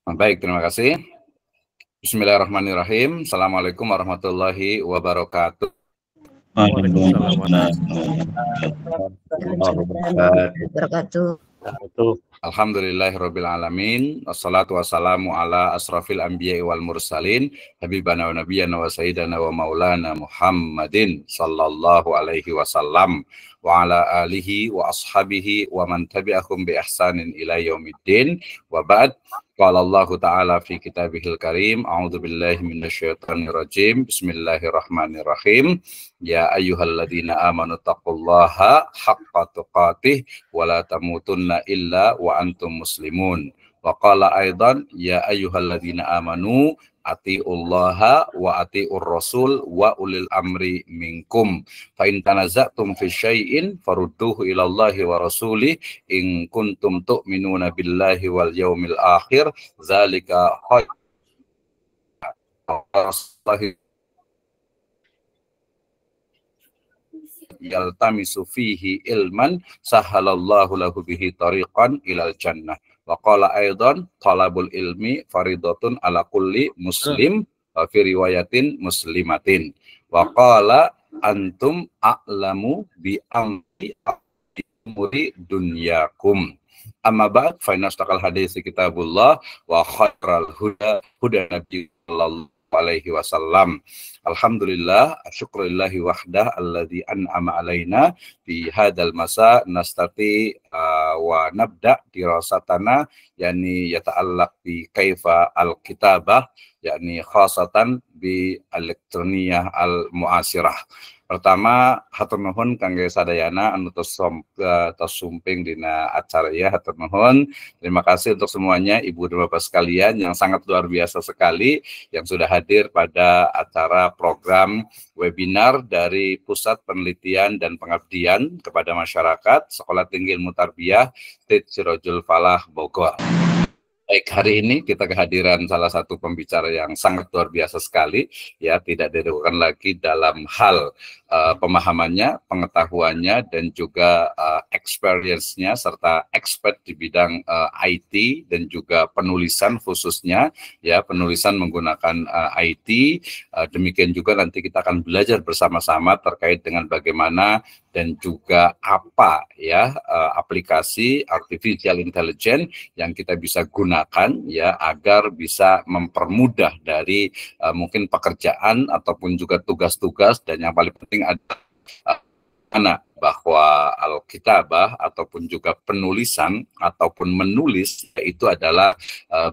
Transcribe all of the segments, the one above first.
Baik, terima kasih. Bismillahirrahmanirrahim. Assalamualaikum warahmatullahi wabarakatuh. Waalaikumsalam wabarakatuh. Alhamdulillahirabbil alamin. Wassalatu wassalamu ala asrafil anbiya'i wal mursalin habibana wa nabiyyana wa sayyidana wa maulana Muhammadin sallallahu alaihi wasallam wa ala alihi wa ashabihi wa man tabi'ahum bi ihsanin ila yaumiddin. Wa ba'd. Qala Allah Ta'ala fi kitabihil karim, a'udzu billahi minasyaitonir rajim. Bismillahirrahmanirrahim. Ya ayyuhalladzina amanu taqullaha haqqa tuqatih wa la tamutunna illa wa antum muslimun. Wa qala aidan ya ayyuhalladzina amanu atiullaha wa atiur rasul wa ulil amri minkum fa in tanaza'tum fi syai'in farudduhu ila Allahi wa rasulih in kuntum tu'minuna billahi wal yaumil akhir zalika khairan yaltamisu fihi ilman sahalallahu lahu bihi tariqan ilal jannah. Wa qala aidan talabul ilmi faridatun ala kulli muslim wa fi riwayatin muslimatin. Wa qala antum a'lamu bi amri dunyakum. Amma ba'd fa inastaqal hadits kitabullah wa khairal huda huda nabi sallallahu alaihi wasallam. Alhamdulillah, syukrillahi wahdah alladzi an'ama alaina fi hadzal masa nastati wa nabda dirasatana yani yata'allaq bi kaifa al-kitabah yakni khasatan bi elektroniyah al-muasirah. Pertama, hatur nuhun kangge sadayana anu tos sumping dina acara ya, hatur nuhun. Terima kasih untuk semuanya Ibu dan Bapak sekalian yang sangat luar biasa sekali yang sudah hadir pada acara program webinar dari Pusat Penelitian dan Pengabdian kepada Masyarakat Sekolah Tinggi Ilmu Tarbiyah Siti Sirojul Falah Bogor. Baik, hari ini kita kehadiran salah satu pembicara yang sangat luar biasa sekali, ya, tidak diragukan lagi dalam hal pemahamannya, pengetahuannya, dan juga experience-nya, serta expert di bidang IT dan juga penulisan khususnya, ya, penulisan menggunakan IT. Demikian juga nanti kita akan belajar bersama-sama terkait dengan bagaimana dan juga apa, ya, aplikasi artificial intelligence yang kita bisa gunakan, ya, agar bisa mempermudah dari mungkin pekerjaan ataupun juga tugas-tugas, dan yang paling penting adalah bahwa al-kitabah ataupun juga penulisan ataupun menulis itu adalah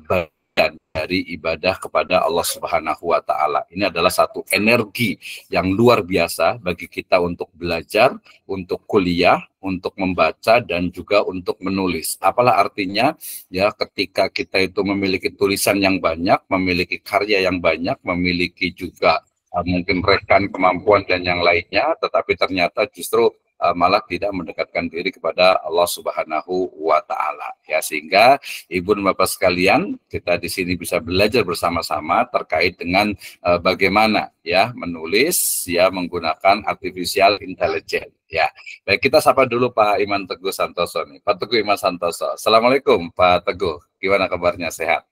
bagian dari ibadah kepada Allah Subhanahu wa Ta'ala. Ini adalah satu energi yang luar biasa bagi kita untuk belajar, untuk kuliah, untuk membaca, dan juga untuk menulis. Apalah artinya, ya, ketika kita itu memiliki tulisan yang banyak, memiliki karya yang banyak, memiliki juga mungkin rekan, kemampuan, dan yang lainnya, tetapi ternyata justru malah tidak mendekatkan diri kepada Allah Subhanahu wa Ta'ala, ya, sehingga Ibu dan Bapak sekalian, kita di sini bisa belajar bersama-sama terkait dengan bagaimana, ya, menulis, ya, menggunakan artificial intelligence, ya. Baik, kita sapa dulu Pak Iman Teguh Santoso nih. Pak Teguh Iman Santoso. Assalamualaikum Pak Teguh, gimana kabarnya, sehat?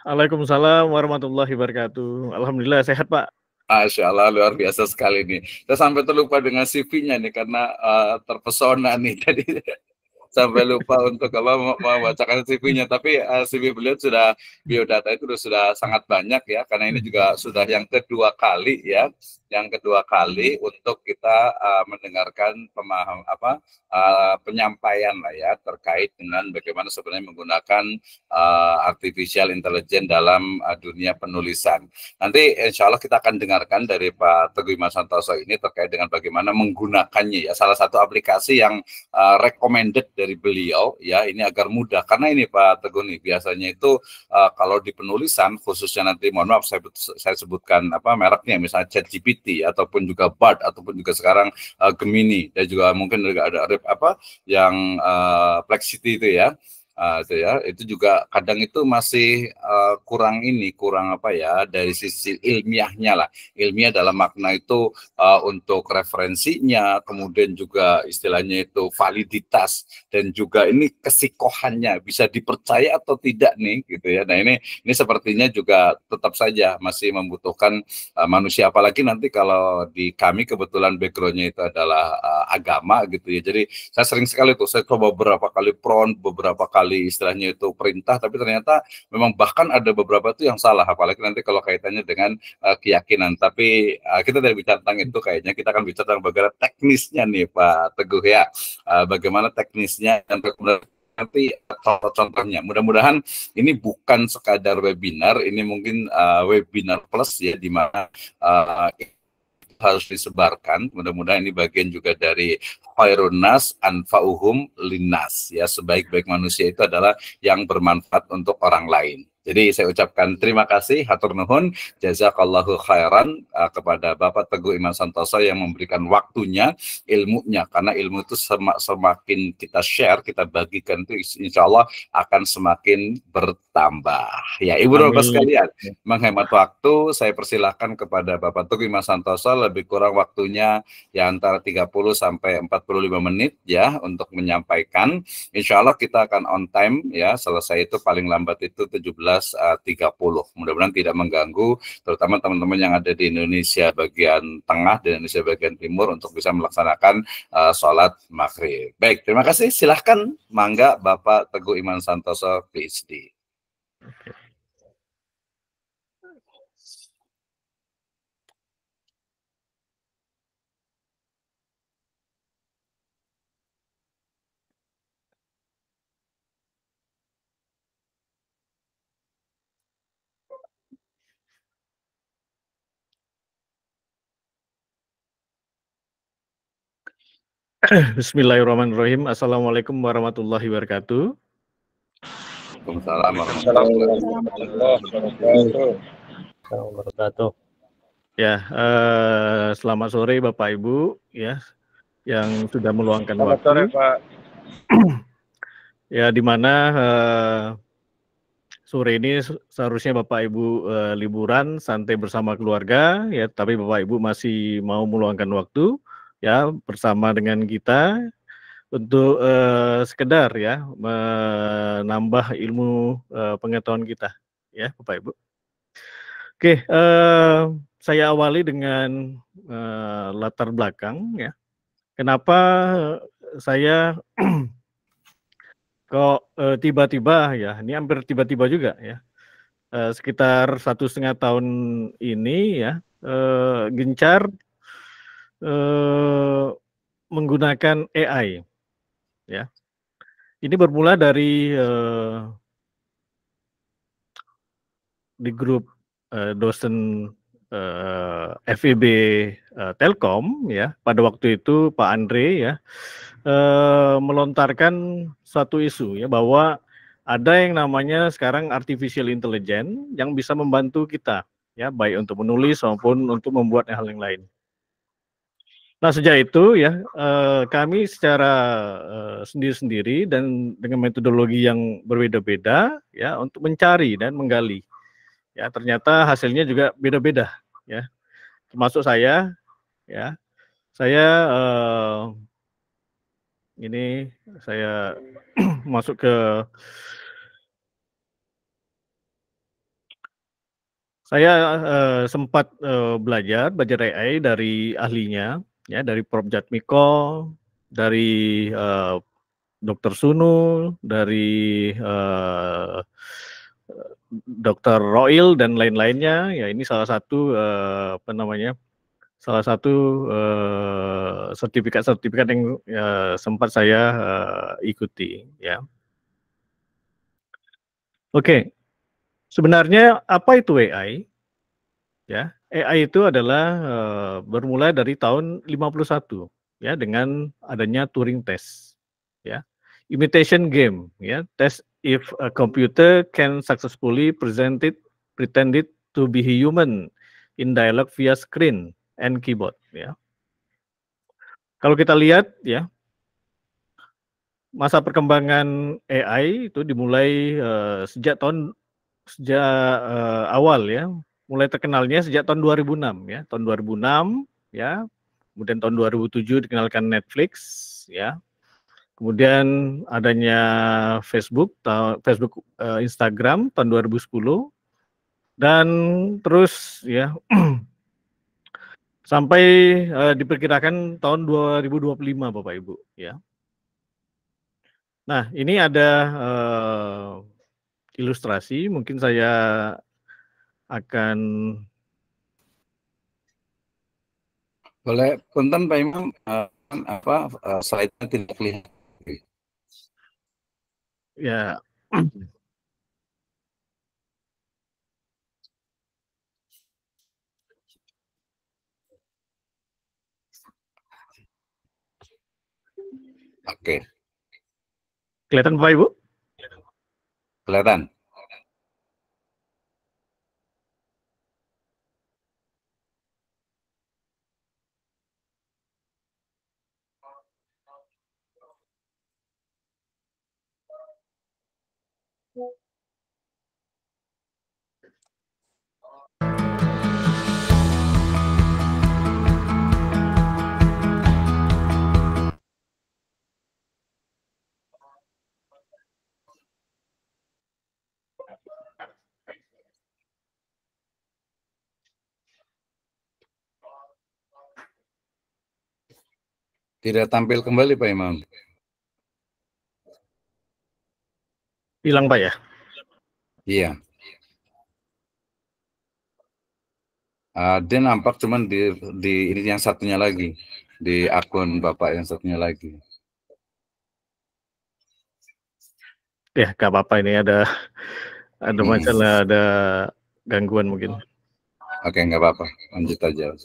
Waalaikumsalam warahmatullahi wabarakatuh. Alhamdulillah sehat Pak. Masya Allah, luar biasa sekali nih. Saya sampai terlupa dengan CV-nya nih karena terpesona nih tadi. Sampai lupa untuk membacakan CV-nya, tapi CV beliau sudah, biodata itu sudah sangat banyak, ya, karena ini juga sudah yang kedua kali, ya, yang kedua kali untuk kita mendengarkan penyampaian lah, ya, terkait dengan bagaimana sebenarnya menggunakan artificial intelligence dalam dunia penulisan. Nanti insya Allah kita akan dengarkan dari Pak Teguh Iman Santoso ini terkait dengan bagaimana menggunakannya, ya, salah satu aplikasi yang recommended dari beliau, ya, ini agar mudah, karena ini Pak Teguh nih biasanya itu kalau di penulisan khususnya, nanti mohon maaf saya sebutkan mereknya, misalnya ChatGPT ataupun juga Bard ataupun juga sekarang Gemini, dan juga mungkin juga ada yang Flexity itu, ya. itu juga kadang itu masih kurang apa ya, dari sisi ilmiahnya lah. Ilmiah dalam makna itu untuk referensinya, kemudian juga istilahnya itu validitas, dan juga ini kesikohannya bisa dipercaya atau tidak nih gitu ya. Nah ini sepertinya juga tetap saja masih membutuhkan manusia, apalagi nanti kalau di kami kebetulan backgroundnya itu adalah agama gitu ya. Jadi saya sering sekali tuh, saya coba beberapa kali prompt, beberapa kali istilahnya itu perintah, tapi ternyata memang bahkan ada beberapa itu yang salah, apalagi nanti kalau kaitannya dengan keyakinan. Tapi kita dari bicara tentang itu, kayaknya kita akan bicara tentang bagaimana teknisnya nih Pak Teguh ya, bagaimana teknisnya dan kemudian nanti contoh-contohnya. Mudah-mudahan ini bukan sekadar webinar, ini mungkin webinar plus ya, di mana harus disebarkan. Mudah-mudahan ini bagian juga dari khairun nas anfa'uhum linnas ya, sebaik-baik manusia itu adalah yang bermanfaat untuk orang lain. Jadi saya ucapkan terima kasih, hatur nuhun, jazakallahu khairan kepada Bapak Teguh Iman Santoso yang memberikan waktunya, ilmunya, karena ilmu itu semakin kita share, kita bagikan itu insya Allah akan semakin bertambah. Ya, Ibu Bapak sekalian, menghemat waktu, saya persilahkan kepada Bapak Teguh Iman Santoso, lebih kurang waktunya ya antara 30 sampai 45 menit ya untuk menyampaikan. Insya Allah kita akan on time ya, selesai itu paling lambat itu 17.30. Mudah-mudahan tidak mengganggu, terutama teman-teman yang ada di Indonesia bagian tengah dan Indonesia bagian timur untuk bisa melaksanakan sholat maghrib. Baik, terima kasih. Silahkan, mangga Bapak Teguh Iman Santoso, PhD. Bismillahirrahmanirrahim. Assalamualaikum warahmatullahi wabarakatuh. Waalaikumsalam warahmatullahi wabarakatuh. Ya, selamat sore Bapak Ibu ya, yang sudah meluangkan waktu. Selamat sore Pak. Ya, di mana sore ini seharusnya Bapak Ibu liburan santai bersama keluarga ya, tapi Bapak Ibu masih mau meluangkan waktu ya bersama dengan kita untuk sekedar ya menambah ilmu pengetahuan kita ya Bapak Ibu. Oke, saya awali dengan latar belakang ya. Kenapa saya kok tiba-tiba ya, ini hampir tiba-tiba juga ya, sekitar 1,5 tahun ini ya, gencar menggunakan AI ya. Ini bermula dari di grup dosen FEB Telkom ya, pada waktu itu Pak Andre ya melontarkan suatu isu ya, bahwa ada yang namanya sekarang artificial intelligence yang bisa membantu kita ya, baik untuk menulis maupun untuk membuat hal yang lain. Nah, sejak itu ya kami secara sendiri-sendiri dan dengan metodologi yang berbeda-beda ya untuk mencari dan menggali. Ya, ternyata hasilnya juga beda-beda ya. Termasuk saya ya. Saya ini saya masuk ke sempat belajar AI dari ahlinya ya, dari Prof. Jatmiko, dari Dr. Sunu, dari Dr. Roil dan lain-lainnya ya. Ini salah satu apa namanya, salah satu sertifikat-sertifikat yang sempat saya ikuti ya. Oke, sebenarnya apa itu AI? Ya, AI itu adalah bermula dari tahun 51 ya, dengan adanya Turing test ya. Imitation game ya, test if a computer can successfully pretended to be human in dialogue via screen and keyboard ya. Kalau kita lihat ya, masa perkembangan AI itu dimulai sejak awal ya, mulai terkenalnya sejak tahun 2006 ya, tahun 2006 ya, kemudian tahun 2007 dikenalkan Netflix ya, kemudian adanya Facebook, Instagram tahun 2010 dan terus ya sampai diperkirakan tahun 2025 Bapak Ibu ya. Nah, ini ada ilustrasi, mungkin saya akan Boleh punten Pak Imam, slide-nya tidak kelihatan. ya Oke, kelihatan Bapak Ibu? kelihatan. Tidak tampil kembali Pak Imam. Hilang Pak ya? Iya. Dia nampak cuman di ini yang satunya lagi, di akun Bapak yang satunya lagi. Ya, nggak apa-apa, ini ada masalah, ada gangguan mungkin. Oke, nggak apa-apa, lanjut aja.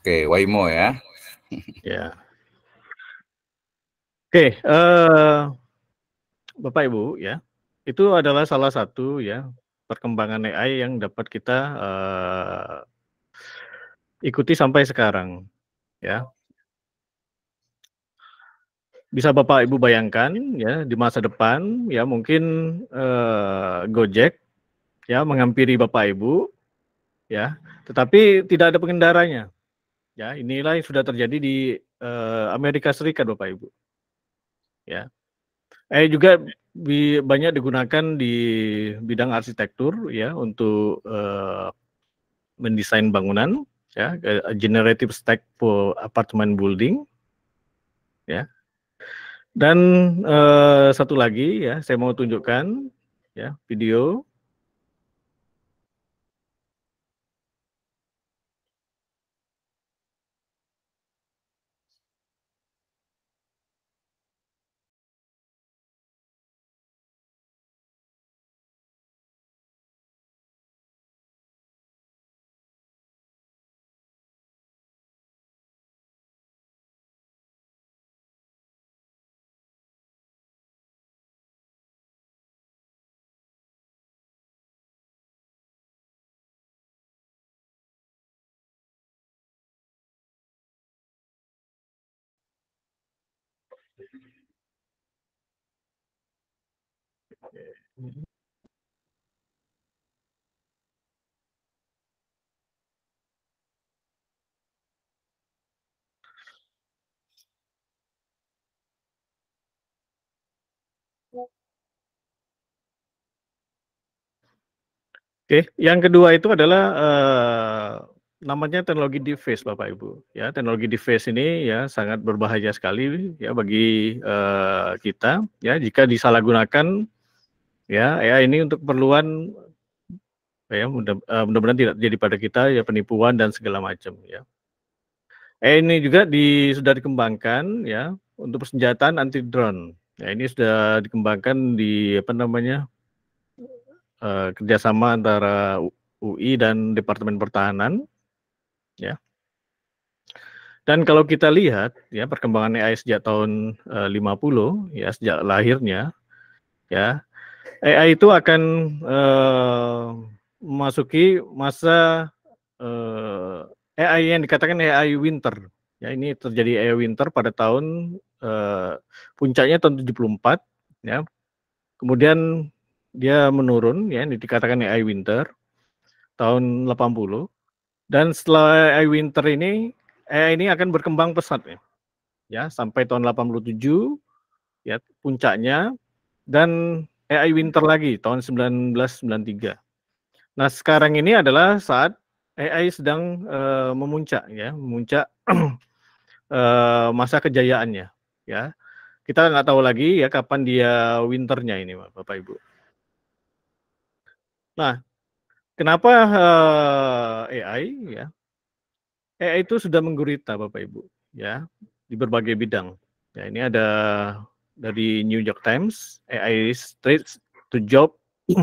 Oke, Waymo ya. Ya. Oke, Bapak Ibu ya, itu adalah salah satu ya perkembangan AI yang dapat kita ikuti sampai sekarang ya. Bisa Bapak Ibu bayangkan ya di masa depan ya mungkin Gojek ya menghampiri Bapak Ibu ya, tetapi tidak ada pengendaranya. Ya, inilah yang sudah terjadi di Amerika Serikat Bapak Ibu. Ya. Juga banyak digunakan di bidang arsitektur ya untuk mendesain bangunan ya, generative stack for apartment building ya. Dan satu lagi ya, saya mau tunjukkan ya video. Oke, yang kedua itu adalah namanya teknologi deepfake, Bapak Ibu. Ya, teknologi deepfake ini ya sangat berbahaya sekali ya bagi kita ya jika disalahgunakan ya AI ini untuk keperluan ya mudah-mudahan tidak terjadi pada kita ya penipuan dan segala macam ya. AI ini juga sudah dikembangkan ya untuk persenjataan anti drone. Ya, ini sudah dikembangkan di apa namanya kerjasama antara UI dan Departemen Pertahanan, ya. Dan kalau kita lihat ya perkembangan AI sejak tahun 50 ya sejak lahirnya, ya AI itu akan memasuki masa AI yang dikatakan AI winter. Ya ini terjadi AI winter pada tahun puncaknya tahun 74, ya. Kemudian dia menurun ya dikatakan AI winter tahun 80 dan setelah AI winter ini AI ini akan berkembang pesat ya sampai tahun 87 ya puncaknya dan AI winter lagi tahun 1993. Nah, sekarang ini adalah saat AI sedang memuncak masa kejayaannya ya. Kita nggak tahu lagi ya kapan dia winternya ini Bapak Ibu. Nah, kenapa AI ya? AI itu sudah menggurita Bapak Ibu ya di berbagai bidang. Ya, ini ada dari New York Times, AI threats to job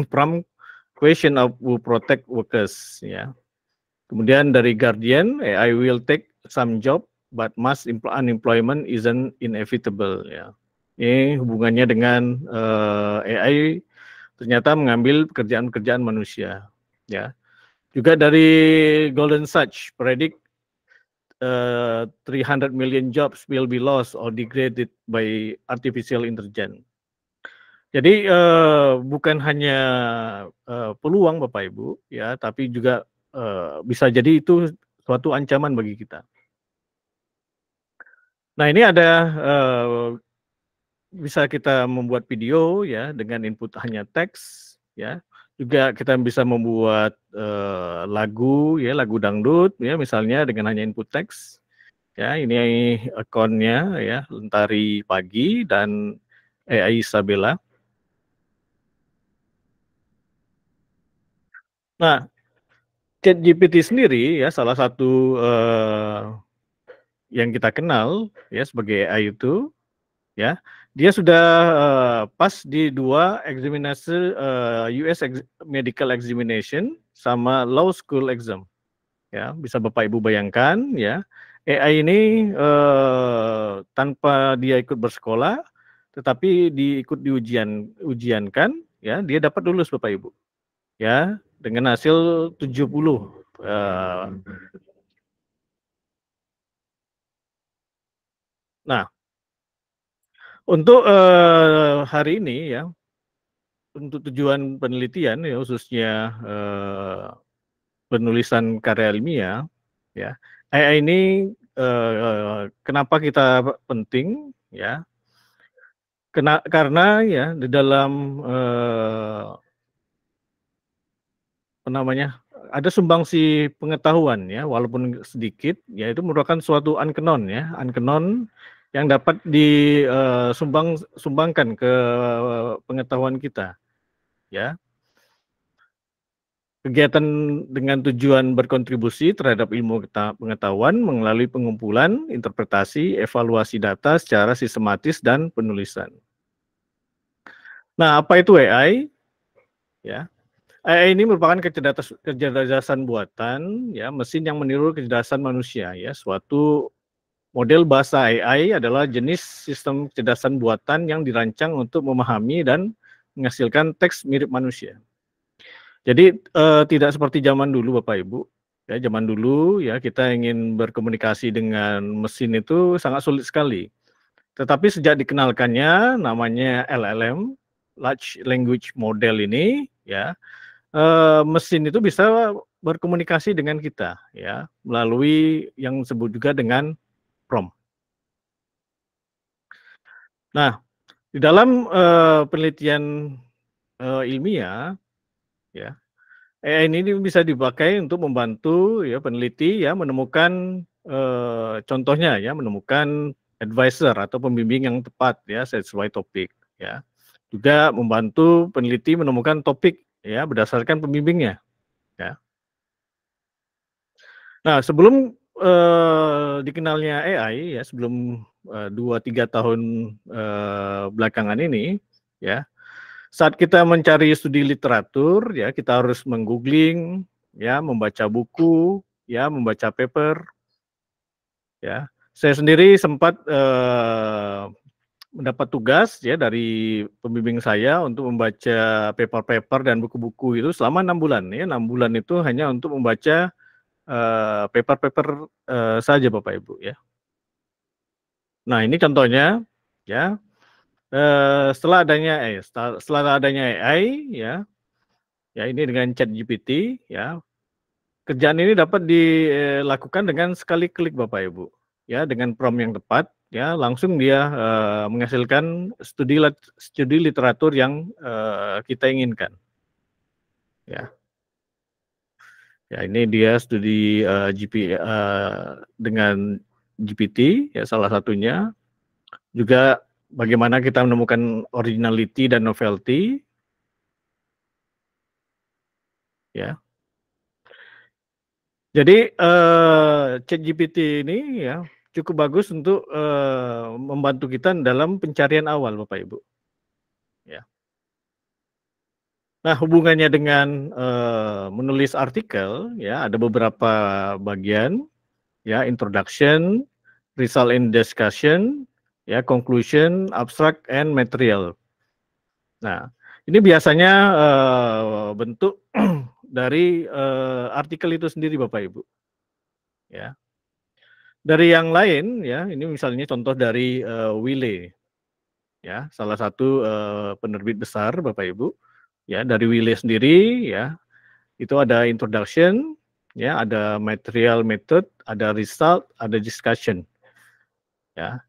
from question of who protect workers ya. Kemudian dari Guardian, AI will take some job but mass unemployment isn't inevitable ya. Ini hubungannya dengan AI ternyata mengambil pekerjaan-pekerjaan manusia ya. Juga dari Golden Sachs predict 300 million jobs will be lost or degraded by artificial intelligence. Jadi bukan hanya peluang Bapak Ibu ya, tapi juga bisa jadi itu suatu ancaman bagi kita. Nah ini ada bisa kita membuat video ya dengan input hanya teks ya. Juga kita bisa membuat lagu ya, lagu dangdut ya misalnya dengan hanya input teks. Ya, ini akunnya ya, Lentari Pagi dan AI Isabella. Nah, ChatGPT sendiri ya salah satu yang kita kenal ya sebagai AI itu ya, dia sudah pas di 2 eksaminasi US Medical Examination sama Law School Exam. Ya, bisa Bapak Ibu bayangkan ya, AI ini tanpa dia ikut bersekolah, tetapi diujiankan, ya dia dapat lulus Bapak Ibu, ya dengan hasil 70. Nah, untuk hari ini ya, untuk tujuan penelitian ya khususnya penulisan karya ilmiah, ya AI ini kenapa kita penting ya? Karena ya di dalam apa namanya ada sumbangsi pengetahuan ya walaupun sedikit ya itu merupakan suatu uncanon ya uncanon yang dapat disumbangkan ke pengetahuan kita ya. Kegiatan dengan tujuan berkontribusi terhadap ilmu pengetahuan melalui pengumpulan, interpretasi, evaluasi data secara sistematis dan penulisan. Nah, apa itu AI? Ya, AI ini merupakan kecerdasan buatan, ya, mesin yang meniru kecerdasan manusia. Ya, suatu model bahasa AI adalah jenis sistem kecerdasan buatan yang dirancang untuk memahami dan menghasilkan teks mirip manusia. Jadi tidak seperti zaman dulu Bapak Ibu. Ya, zaman dulu ya kita ingin berkomunikasi dengan mesin itu sangat sulit sekali. Tetapi sejak dikenalkannya namanya LLM, Large Language Model ini, ya, mesin itu bisa berkomunikasi dengan kita, ya, melalui yang disebut juga dengan prompt. Nah, di dalam penelitian ilmiah, ya, AI ini bisa dipakai untuk membantu ya peneliti ya menemukan contohnya ya menemukan advisor atau pembimbing yang tepat ya sesuai topik ya. Juga membantu peneliti menemukan topik ya berdasarkan pembimbingnya ya. Nah, sebelum dikenalnya AI ya sebelum 2-3 tahun belakangan ini ya. Saat kita mencari studi literatur, ya kita harus menggoogling, ya membaca buku, ya membaca paper, ya. Saya sendiri sempat mendapat tugas ya dari pembimbing saya untuk membaca paper-paper dan buku-buku itu selama 6 bulan. Ya 6 bulan itu hanya untuk membaca paper-paper saja, Bapak Ibu, ya. Nah ini contohnya, ya. Setelah adanya AI, ya. Ya, ini dengan ChatGPT, ya. Kerjaan ini dapat dilakukan dengan sekali klik Bapak Ibu. Ya, dengan prompt yang tepat, ya, langsung dia menghasilkan studi literatur yang kita inginkan. Ya. Ya, ini dia studi dengan GPT, ya salah satunya. Juga bagaimana kita menemukan originality dan novelty, ya. Jadi ChatGPT ini ya cukup bagus untuk membantu kita dalam pencarian awal, Bapak Ibu. Ya. Nah, hubungannya dengan menulis artikel, ya ada beberapa bagian, ya introduction, result and discussion, ya conclusion, abstract and material. Nah, ini biasanya bentuk dari artikel itu sendiri, Bapak Ibu. Ya. Dari yang lain, ya, ini misalnya contoh dari Wiley, ya, salah satu penerbit besar, Bapak Ibu, ya, dari Wiley sendiri, ya, itu ada introduction, ya, ada material method, ada result, ada discussion, ya.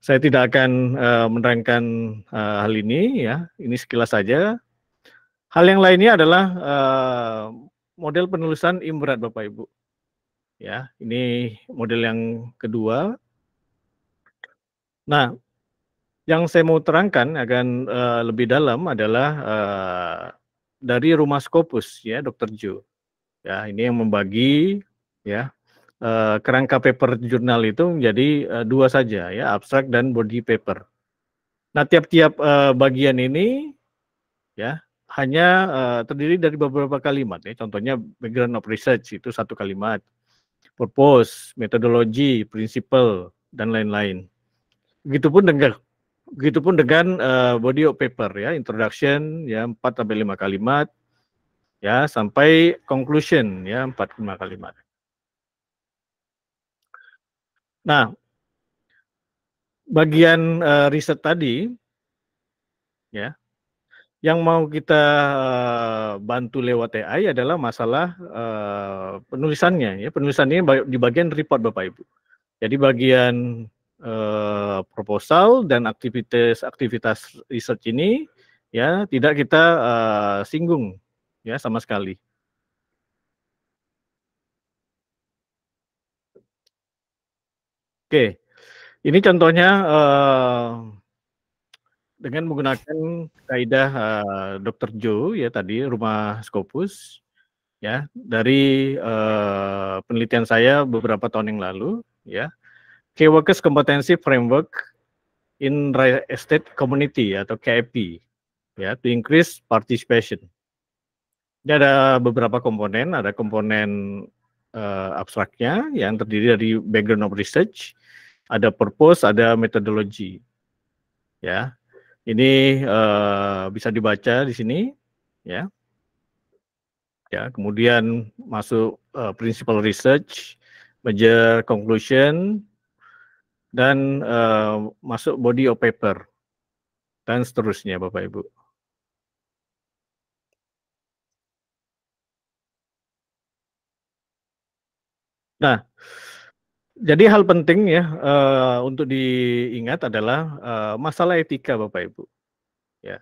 Saya tidak akan menerangkan hal ini, ya, ini sekilas saja. Hal yang lainnya adalah model penulisan imberat, Bapak Ibu. Ya, ini model yang kedua. Nah, yang saya mau terangkan akan lebih dalam adalah dari Rumah Scopus, ya, Dr. Jo. Ya, ini yang membagi ya kerangka paper jurnal itu menjadi dua saja, ya, abstrak dan body paper. Nah, tiap-tiap bagian ini ya hanya terdiri dari beberapa kalimat, ya. Contohnya background of research itu satu kalimat, purpose, metodologi, principle, dan lain-lain. Begitupun dengan body of paper, ya, introduction ya 4-5 kalimat, ya sampai conclusion ya 4-5 kalimat. Nah, bagian riset tadi, ya, yang mau kita bantu lewat AI adalah masalah penulisannya, ya, penulisannya di bagian report, Bapak Ibu. Jadi bagian proposal dan aktivitas research ini ya tidak kita singgung ya sama sekali. Oke, ini contohnya dengan menggunakan kaidah Dr. Jo ya tadi Rumah Scopus ya dari penelitian saya beberapa tahun yang lalu ya. Key Workers Competency Framework in Real Estate Community atau KEP ya to increase participation. Ini ada beberapa komponen, ada komponen abstraknya yang terdiri dari background of research, ada purpose, ada metodologi. Ya, ini bisa dibaca di sini, ya. Ya, kemudian masuk principal research, major conclusion, dan masuk body of paper dan seterusnya Bapak Ibu. Nah, jadi hal penting ya untuk diingat adalah masalah etika Bapak Ibu. Ya.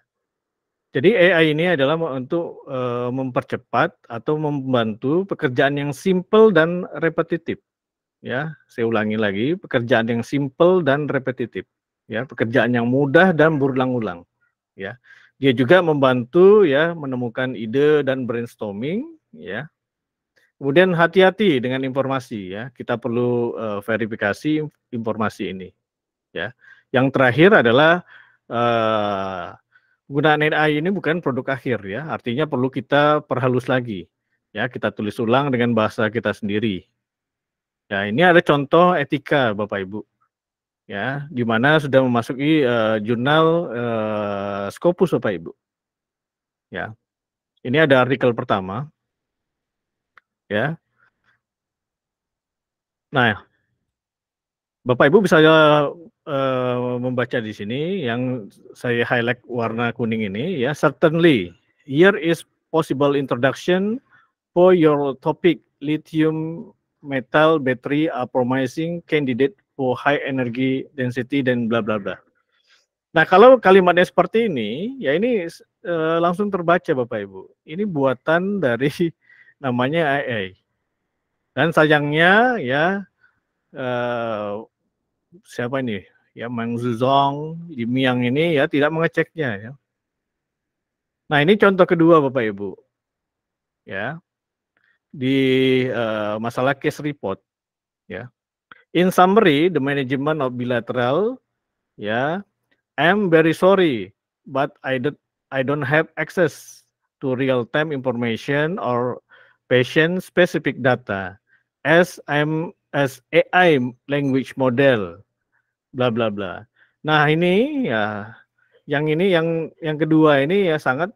Jadi AI ini adalah untuk mempercepat atau membantu pekerjaan yang simple dan repetitif. Ya, saya ulangi lagi, pekerjaan yang simple dan repetitif. Ya, pekerjaan yang mudah dan berulang-ulang. Ya, dia juga membantu ya menemukan ide dan brainstorming. Ya. Kemudian hati-hati dengan informasi ya. Kita perlu verifikasi informasi ini ya. Yang terakhir adalah penggunaan AI ini bukan produk akhir ya. Artinya perlu kita perhalus lagi. Ya, kita tulis ulang dengan bahasa kita sendiri. Ya, ini ada contoh etika Bapak Ibu. Ya, di mana sudah memasuki jurnal Scopus Bapak Ibu. Ya. Ini ada artikel pertama. Ya. Nah, Bapak Ibu bisa membaca di sini yang saya highlight warna kuning ini ya. Certainly, here is possible introduction for your topic lithium metal battery are promising candidate for high energy density dan bla bla bla. Nah, kalau kalimatnya seperti ini, ya ini langsung terbaca Bapak Ibu. Ini buatan dari namanya AI. Dan sayangnya ya siapa ini? Ya Meng Zuzong, Yimiang ini ya tidak mengeceknya ya. Nah, ini contoh kedua Bapak Ibu. Ya. Di masalah case report ya. In summary, the management of bilateral ya, I'm very sorry but I don't have access to real-time information or patient-specific data as AI language model, bla bla bla. Nah ini ya, yang kedua ini ya sangat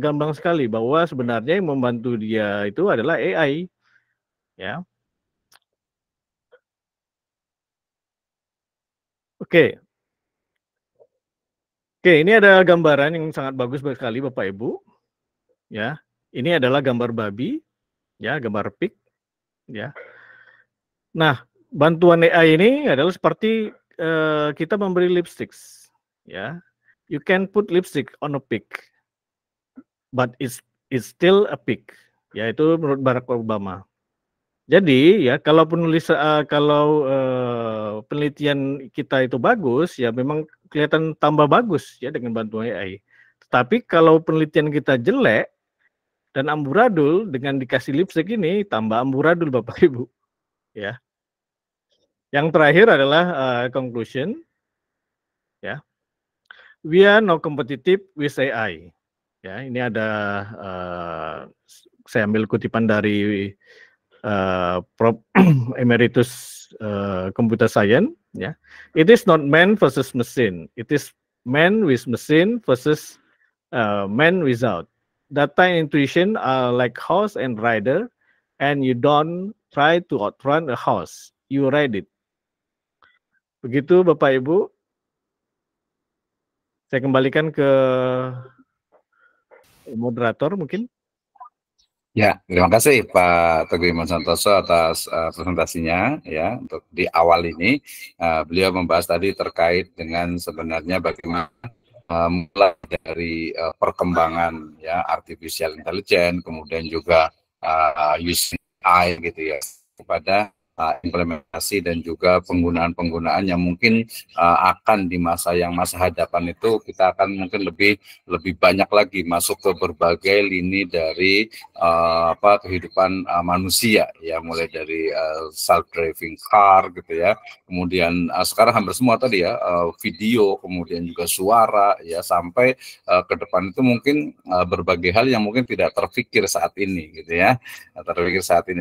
gamblang sekali bahwa sebenarnya yang membantu dia itu adalah AI, ya. Oke. Oke, ini ada gambaran yang sangat bagus sekali Bapak Ibu. Ya, ini adalah gambar babi, ya, gambar pig, ya. Nah, bantuan AI ini adalah seperti kita memberi lipstick, ya. You can put lipstick on a pig, but it's still a pig. Ya, itu menurut Barack Obama. Jadi ya kalau penelitian kita itu bagus, ya memang kelihatan tambah bagus ya dengan bantuan AI. Tetapi kalau penelitian kita jelek dan amburadul, dengan dikasih lipstick ini tambah amburadul Bapak Ibu. Ya. Yang terakhir adalah conclusion. Ya. We are not competitive with AI. Ya, ini ada saya ambil kutipan dari Prof. Emeritus Computer Science. Ya. It is not man versus machine. It is man with machine versus man without. Data and intuition are like horse and rider, and you don't try to outrun a horse, you ride it. Begitu Bapak Ibu. Saya kembalikan ke moderator mungkin. Ya, terima kasih Pak Teguh Iman Santoso atas presentasinya ya. Untuk di awal ini beliau membahas tadi terkait dengan sebenarnya bagaimana mulai dari perkembangan ya artificial intelligence, kemudian juga using AI gitu ya kepada implementasi dan juga penggunaan yang mungkin akan di masa hadapan itu kita akan mungkin lebih banyak lagi masuk ke berbagai lini dari kehidupan manusia ya, mulai dari self driving car gitu ya, kemudian sekarang hampir semua tadi ya video, kemudian juga suara ya, sampai ke depan itu mungkin berbagai hal yang mungkin tidak terpikir saat ini gitu ya,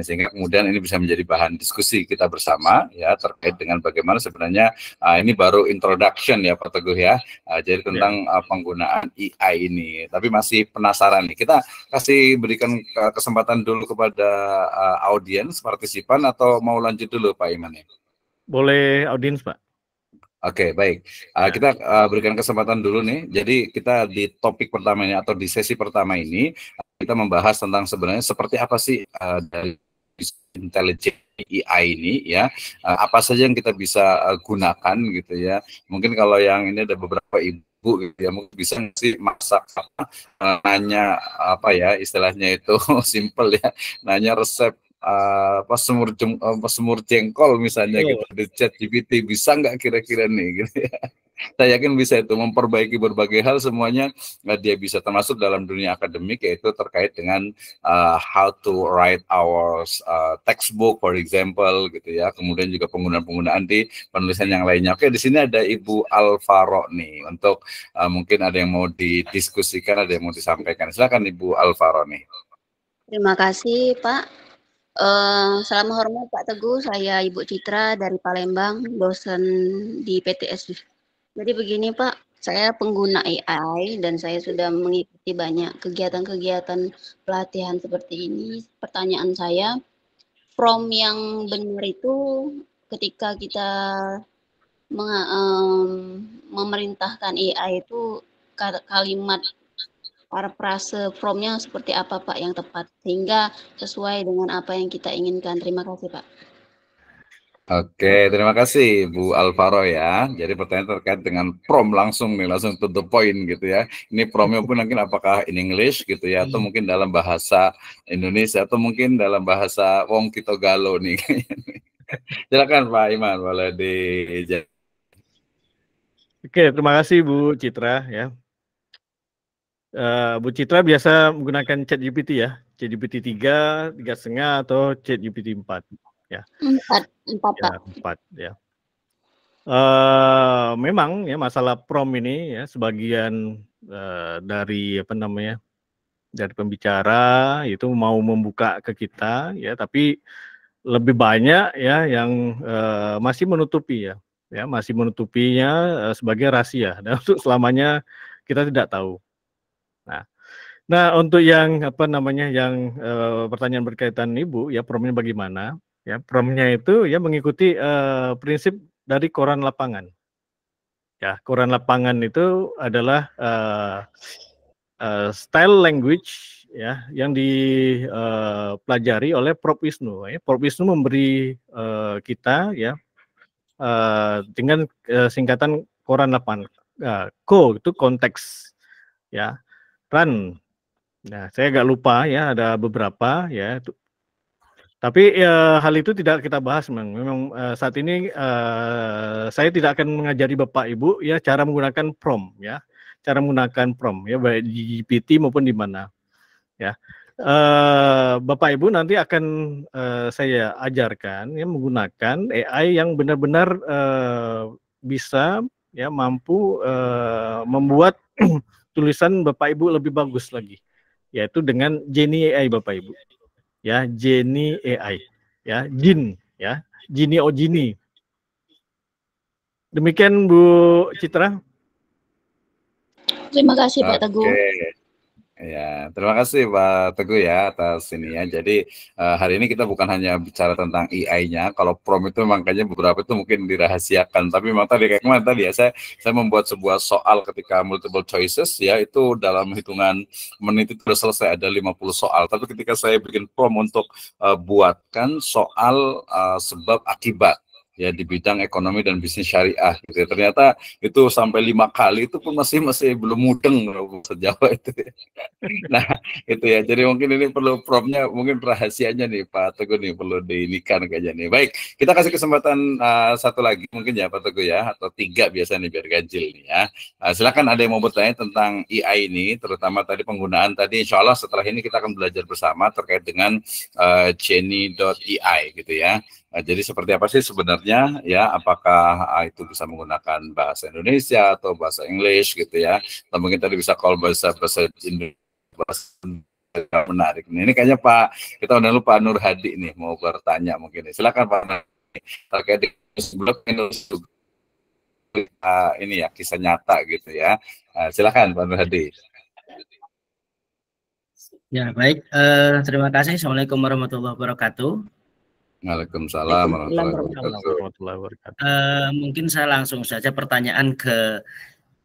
sehingga kemudian ini bisa menjadi bahan diskusi kita bersama ya terkait dengan bagaimana sebenarnya ini baru introduction ya Pak Teguh ya, jadi tentang penggunaan AI ini. Tapi masih penasaran nih, kita kasih berikan kesempatan dulu kepada audiens partisipan atau mau lanjut dulu Pak Iman ya? Boleh audiens Pak. Oke, baik. Kita berikan kesempatan dulu nih. Jadi kita di topik pertama ini atau di sesi pertama ini kita membahas tentang sebenarnya seperti apa sih dari intelijen AI ini ya. Apa saja yang kita bisa gunakan gitu ya. Mungkin kalau yang ini ada beberapa ibu gitu ya, mungkin bisa sih masak apa, nanya apa ya istilahnya itu simple ya, nanya resep semur jengkol misalnya gitu di ChatGPT, bisa nggak kira-kira nih gitu ya. Saya yakin bisa itu memperbaiki berbagai hal semuanya dia bisa, termasuk dalam dunia akademik yaitu terkait dengan how to write our textbook for example gitu ya, kemudian juga penggunaan-penggunaan di penulisan yang lainnya. Oke, di sini ada Ibu Alvaro nih untuk mungkin ada yang mau didiskusikan, ada yang mau disampaikan. Silakan Ibu Alvaro nih. Terima kasih Pak. Salam hormat Pak Teguh, saya Ibu Citra dari Palembang, dosen di PTS. Jadi begini Pak, saya pengguna AI dan saya sudah mengikuti banyak kegiatan-kegiatan pelatihan seperti ini. Pertanyaan saya, prompt yang benar itu ketika kita memerintahkan AI itu kalimat parafrase prompt-nya seperti apa Pak yang tepat sehingga sesuai dengan apa yang kita inginkan. Terima kasih Pak. Oke, terima kasih Bu Alvaro ya. Jadi pertanyaan terkait dengan prompt langsung nih, langsung to the point gitu ya. Ini prompt-nya pun mungkin apakah in English gitu ya, atau mungkin dalam bahasa Indonesia, atau mungkin dalam bahasa Wong Kito Galo nih. Silakan Pak Iman, boleh dijawab. Oke, terima kasih Bu Citra ya. Bu Citra biasa menggunakan ChatGPT ya, ChatGPT 3, 3,5 atau ChatGPT 4 ya. 4 Pak. 4 ya. Memang ya masalah prompt ini ya sebagian dari apa namanya, dari pembicara itu mau membuka ke kita ya, tapi lebih banyak ya yang masih menutupi ya masih menutupinya sebagai rahasia dan untuk selamanya kita tidak tahu. Nah untuk yang apa namanya yang pertanyaan berkaitan Ibu ya, prompt-nya bagaimana ya, prompt-nya itu ya mengikuti prinsip dari koran lapangan ya. Koran lapangan itu adalah style language ya yang dipelajari oleh Prof Wisnu ya. Prof Wisnu memberi kita ya dengan singkatan koran lapangan. Ko itu konteks ya, run. Nah, saya agak lupa ya, ada beberapa ya. Tapi hal itu tidak kita bahas memang saat ini saya tidak akan mengajari Bapak Ibu ya cara menggunakan prompt ya. Cara menggunakan prompt ya baik di GPT maupun di mana ya. Bapak Ibu nanti akan saya ajarkan ya menggunakan AI yang benar-benar bisa ya mampu membuat tulisan Bapak Ibu lebih bagus lagi, yaitu dengan Genie AI Bapak Ibu ya, Genie AI ya, Jin ya, Genie o Genie. Demikian Bu Citra. Terima kasih Pak Teguh. Ya, terima kasih Pak Teguh ya atas ini ya. Jadi hari ini kita bukan hanya bicara tentang AI-nya. Kalau prompt itu makanya beberapa itu mungkin dirahasiakan. Tapi memang tadi kayak kemarin tadi ya, saya membuat sebuah soal ketika multiple choices ya, itu dalam hitungan menit itu sudah selesai, ada 50 soal. Tapi ketika saya bikin prompt untuk buatkan soal sebab akibat ya di bidang ekonomi dan bisnis syariah gitu ya. Ternyata itu sampai 5 kali itu pun masih belum mudeng bahasa Jawa itu ya. Nah itu ya, jadi mungkin ini perlu prompt-nya, mungkin rahasianya nih Pak Teguh nih perlu diinikan kayaknya nih. Baik, kita kasih kesempatan satu lagi mungkin ya Pak Teguh ya, atau 3 biasanya biar ganjil nih ya. Silakan ada yang mau bertanya tentang AI ini, terutama tadi penggunaan tadi. Insya Allah setelah ini kita akan belajar bersama terkait dengan Genie.ai gitu ya. Jadi seperti apa sih sebenarnya ya, apakah itu bisa menggunakan bahasa Indonesia atau bahasa English gitu ya, atau mungkin tadi bisa call bahasa Indonesia, bahasa menarik. Ini kayaknya kita udah lupa Nur Hadi nih mau bertanya mungkin. Silakan Pak Nur Hadi terkait dengan sebelum ini ya kisah nyata gitu ya. Silakan Pak Nur Hadi. Ya baik, terima kasih. Assalamualaikum warahmatullahi wabarakatuh. Waalaikumsalam warahmatullahi Assalamualaikum wabarakatuh. warahmatullahi wabarakatuh. Mungkin saya langsung saja pertanyaan ke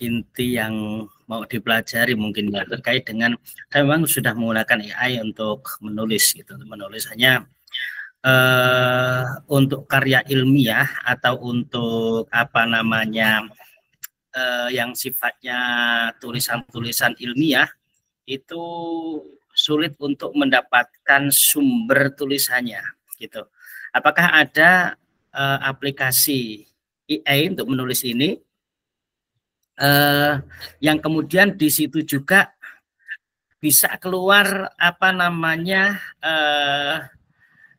inti yang mau dipelajari mungkin ya, terkait dengan saya memang sudah menggunakan AI untuk menulis gitu, menulis hanya untuk karya ilmiah atau untuk apa namanya yang sifatnya tulisan-tulisan ilmiah itu sulit untuk mendapatkan sumber tulisannya gitu. Apakah ada aplikasi AI untuk menulis ini yang kemudian di situ juga bisa keluar apa namanya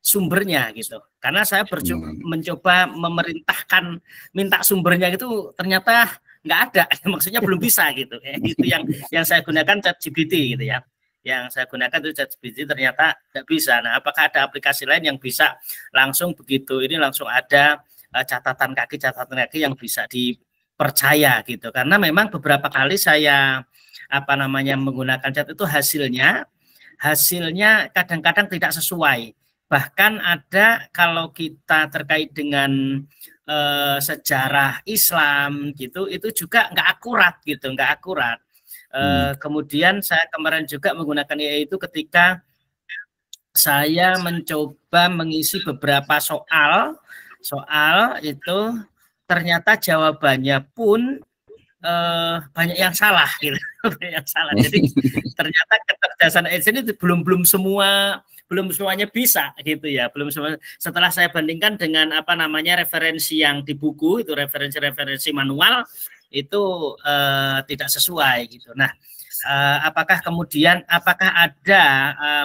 sumbernya gitu? Karena saya mencoba memerintahkan minta sumbernya gitu ternyata nggak ada, maksudnya belum bisa gitu. Itu yang saya gunakan ChatGPT gitu ya. Yang saya gunakan itu ChatGPT ternyata nggak bisa. Nah, apakah ada aplikasi lain yang bisa langsung begitu? Ini langsung ada catatan kaki yang bisa dipercaya gitu. Karena memang beberapa kali saya apa namanya menggunakan chat itu hasilnya kadang-kadang tidak sesuai. Bahkan ada kalau kita terkait dengan sejarah Islam gitu, itu juga nggak akurat gitu, nggak akurat. Kemudian saya kemarin juga menggunakan AI itu ketika saya mencoba mengisi beberapa soal itu ternyata jawabannya pun banyak yang salah gitu, banyak yang salah. Jadi ternyata kecerdasan AI ini belum semuanya bisa gitu ya, belum semua. Setelah saya bandingkan dengan apa namanya referensi yang di buku itu, referensi manual itu tidak sesuai gitu. Nah, apakah ada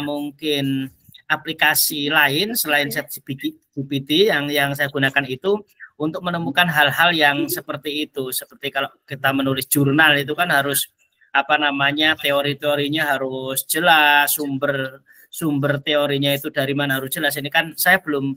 mungkin aplikasi lain selain ChatGPT yang saya gunakan itu untuk menemukan hal-hal yang seperti itu? Seperti kalau kita menulis jurnal itu kan harus apa namanya teori-teorinya harus jelas, sumber teorinya itu dari mana harus jelas. Ini kan saya belum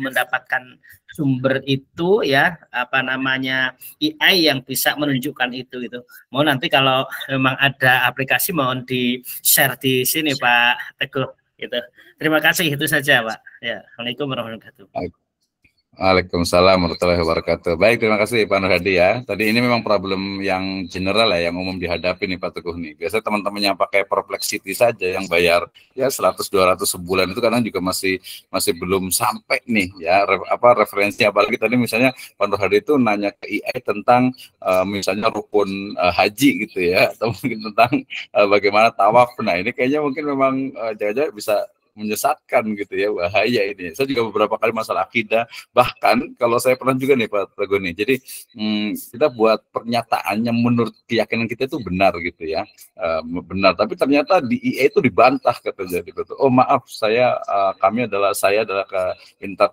mendapatkan sumber itu ya, apa namanya AI yang bisa menunjukkan itu gitu. Mau nanti kalau memang ada aplikasi mohon di-share di sini Pak Teguh gitu. Terima kasih, itu saja Pak. Ya, Assalamualaikum warahmatullahi wabarakatuh. Waalaikumsalam warahmatullahi wabarakatuh. Baik, terima kasih Pak Nur Hadi ya. Tadi ini memang problem yang general ya, yang umum dihadapi nih Pak Teguh nih. Biasanya teman-teman yang pakai Perplexity saja yang bayar ya 100-200 sebulan itu kadang juga masih belum sampai nih ya referensi. Apalagi tadi misalnya Pak Nur Hadi itu nanya ke AI tentang misalnya rukun haji gitu ya, atau mungkin tentang bagaimana tawaf. Nah ini kayaknya mungkin memang jangan-jangan bisa menyesatkan gitu ya, bahaya ini. Saya juga beberapa kali masalah akidah, bahkan kalau saya pernah juga nih Pak Teguh nih, jadi kita buat pernyataan yang menurut keyakinan kita itu benar gitu ya, benar, tapi ternyata di IA itu dibantah katanya gitu. Oh maaf, saya adalah ke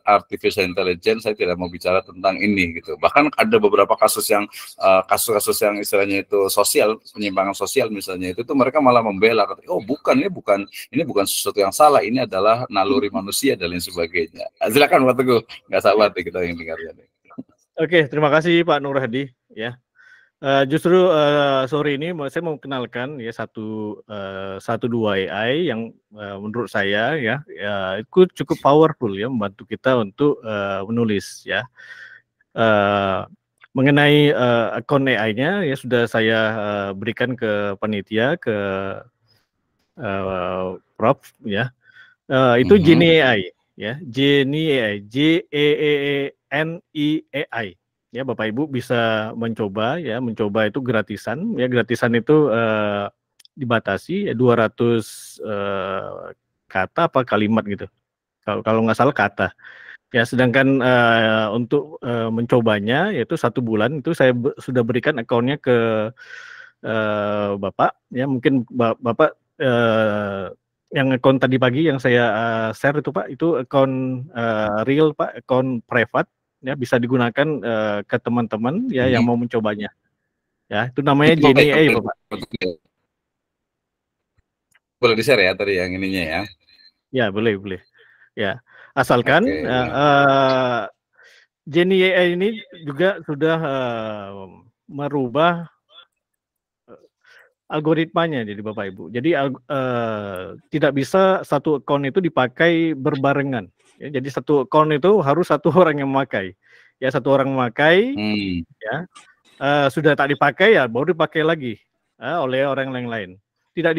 artificial intelligence, saya tidak mau bicara tentang ini gitu. Bahkan ada beberapa kasus yang istilahnya itu sosial, penyimpangan sosial misalnya, itu tuh mereka malah membela, katanya, oh bukan, ini bukan sesuatu yang salah, ini adalah naluri manusia dan lain sebagainya. Silakan Pak Teguh, nggak sabar deh kita yang dengarnya. Oke, terima kasih Pak Nur Hadi ya. Justru sore ini saya mau kenalkan ya satu dua AI yang menurut saya ya itu cukup powerful ya, membantu kita untuk menulis ya. Mengenai akun AI-nya ya sudah saya berikan ke panitia, ke Prof ya. Itu Genie AI ya, Genie AI, GENI AI ya. Bapak Ibu bisa mencoba itu gratisan ya. Gratisan itu dibatasi ya 200 kata apa kalimat gitu, kalau nggak salah kata ya. Sedangkan untuk mencobanya yaitu 1 bulan itu saya sudah berikan akunnya ke Bapak ya. Mungkin Bapak yang akun tadi pagi yang saya share itu Pak, itu akun real Pak, akun private ya, bisa digunakan ke teman-teman ya yang mau mencobanya ya. Itu namanya Genie AI Bapak. Boleh di-share ya tadi yang ininya ya? Ya boleh ya, asalkan Genie AI ini juga sudah merubah algoritmanya jadi Bapak Ibu. Jadi tidak bisa satu akun itu dipakai berbarengan Ya, jadi satu account itu harus satu orang yang memakai. Ya, satu orang memakai, ya sudah tak dipakai ya baru dipakai lagi oleh orang yang lain. Tidak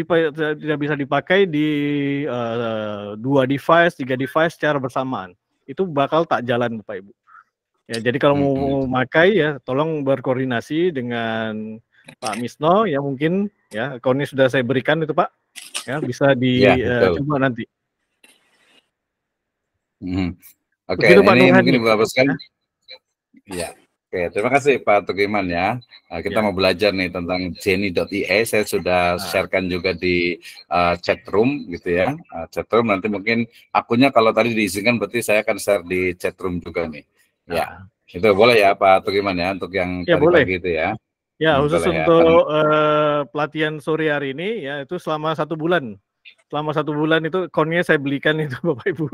bisa dipakai di 2 device, 3 device secara bersamaan. Itu bakal tak jalan Bapak Ibu. Ya, jadi kalau mau memakai ya tolong berkoordinasi dengan Pak Misno ya, mungkin ya akunnya sudah saya berikan itu Pak. Ya, bisa dicoba nanti. Oke, ini mungkin Ibu hapuskan. Ya. Oke, terima kasih Pak Tugiman ya. Kita mau belajar nih tentang jenny.ie. Saya sudah sharekan juga di chat room gitu ya. Chat room nanti mungkin akunnya kalau tadi diizinkan berarti saya akan share di chat room juga nih. Ya, itu boleh ya Pak Tugiman ya untuk yang tadi boleh. pagi itu ya. Ya, khusus untuk pelatihan sore hari ini ya itu selama 1 bulan. Selama 1 bulan itu akunnya saya belikan itu Bapak Ibu.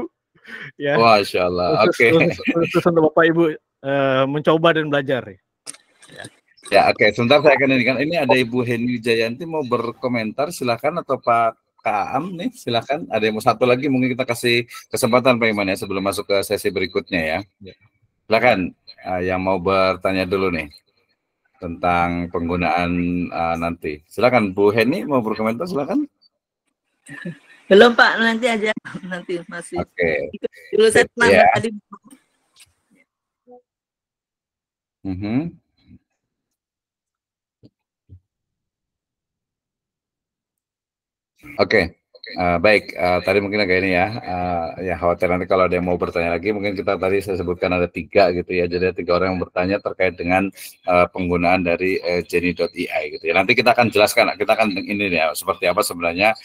Ya. Masya Allah. Oke. Khusus untuk Bapak Ibu mencoba dan belajar. Ya, oke. Sebentar saya akan ini ada Ibu Heni Jayanti mau berkomentar, silakan, atau Pak Kaam nih, silakan. Ada yang mau satu lagi, mungkin kita kasih kesempatan Pak Iman ya sebelum masuk ke sesi berikutnya ya. Silakan yang mau bertanya dulu nih tentang penggunaan nanti. Silakan Bu Heni mau berkomentar, silakan. Belum Pak, nanti aja, nanti masih. Oke. Dulu saya nambah tadi. Oke. Baik, tadi mungkin agak ini ya, ya khawatir nanti kalau ada yang mau bertanya lagi, mungkin kita tadi saya sebutkan ada 3 gitu ya, jadi ada 3 orang yang bertanya terkait dengan penggunaan dari jenny.ie gitu ya. Nanti kita akan jelaskan, kita akan ini ya, seperti apa sebenarnya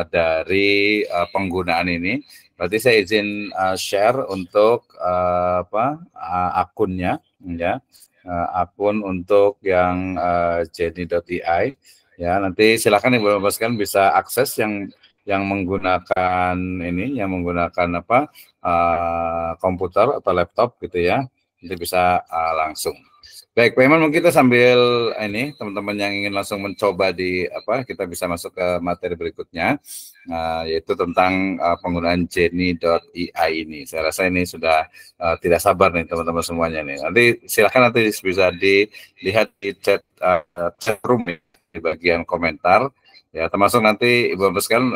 dari penggunaan ini. Berarti saya izin share untuk akunnya, ya, akun untuk yang jenny.ie. Ya, nanti silakan Ibu Bapak bisa akses yang menggunakan ini, yang menggunakan komputer atau laptop gitu ya, nanti bisa langsung. Baik, Pak Iman, mungkin kita sambil ini teman-teman yang ingin langsung mencoba kita bisa masuk ke materi berikutnya, yaitu tentang penggunaan jenny.ie ini. Saya rasa ini sudah tidak sabar nih teman-teman semuanya nih. Nanti silakan nanti bisa dilihat di chat room di bagian komentar ya, termasuk nanti Ibu Bapak sekalian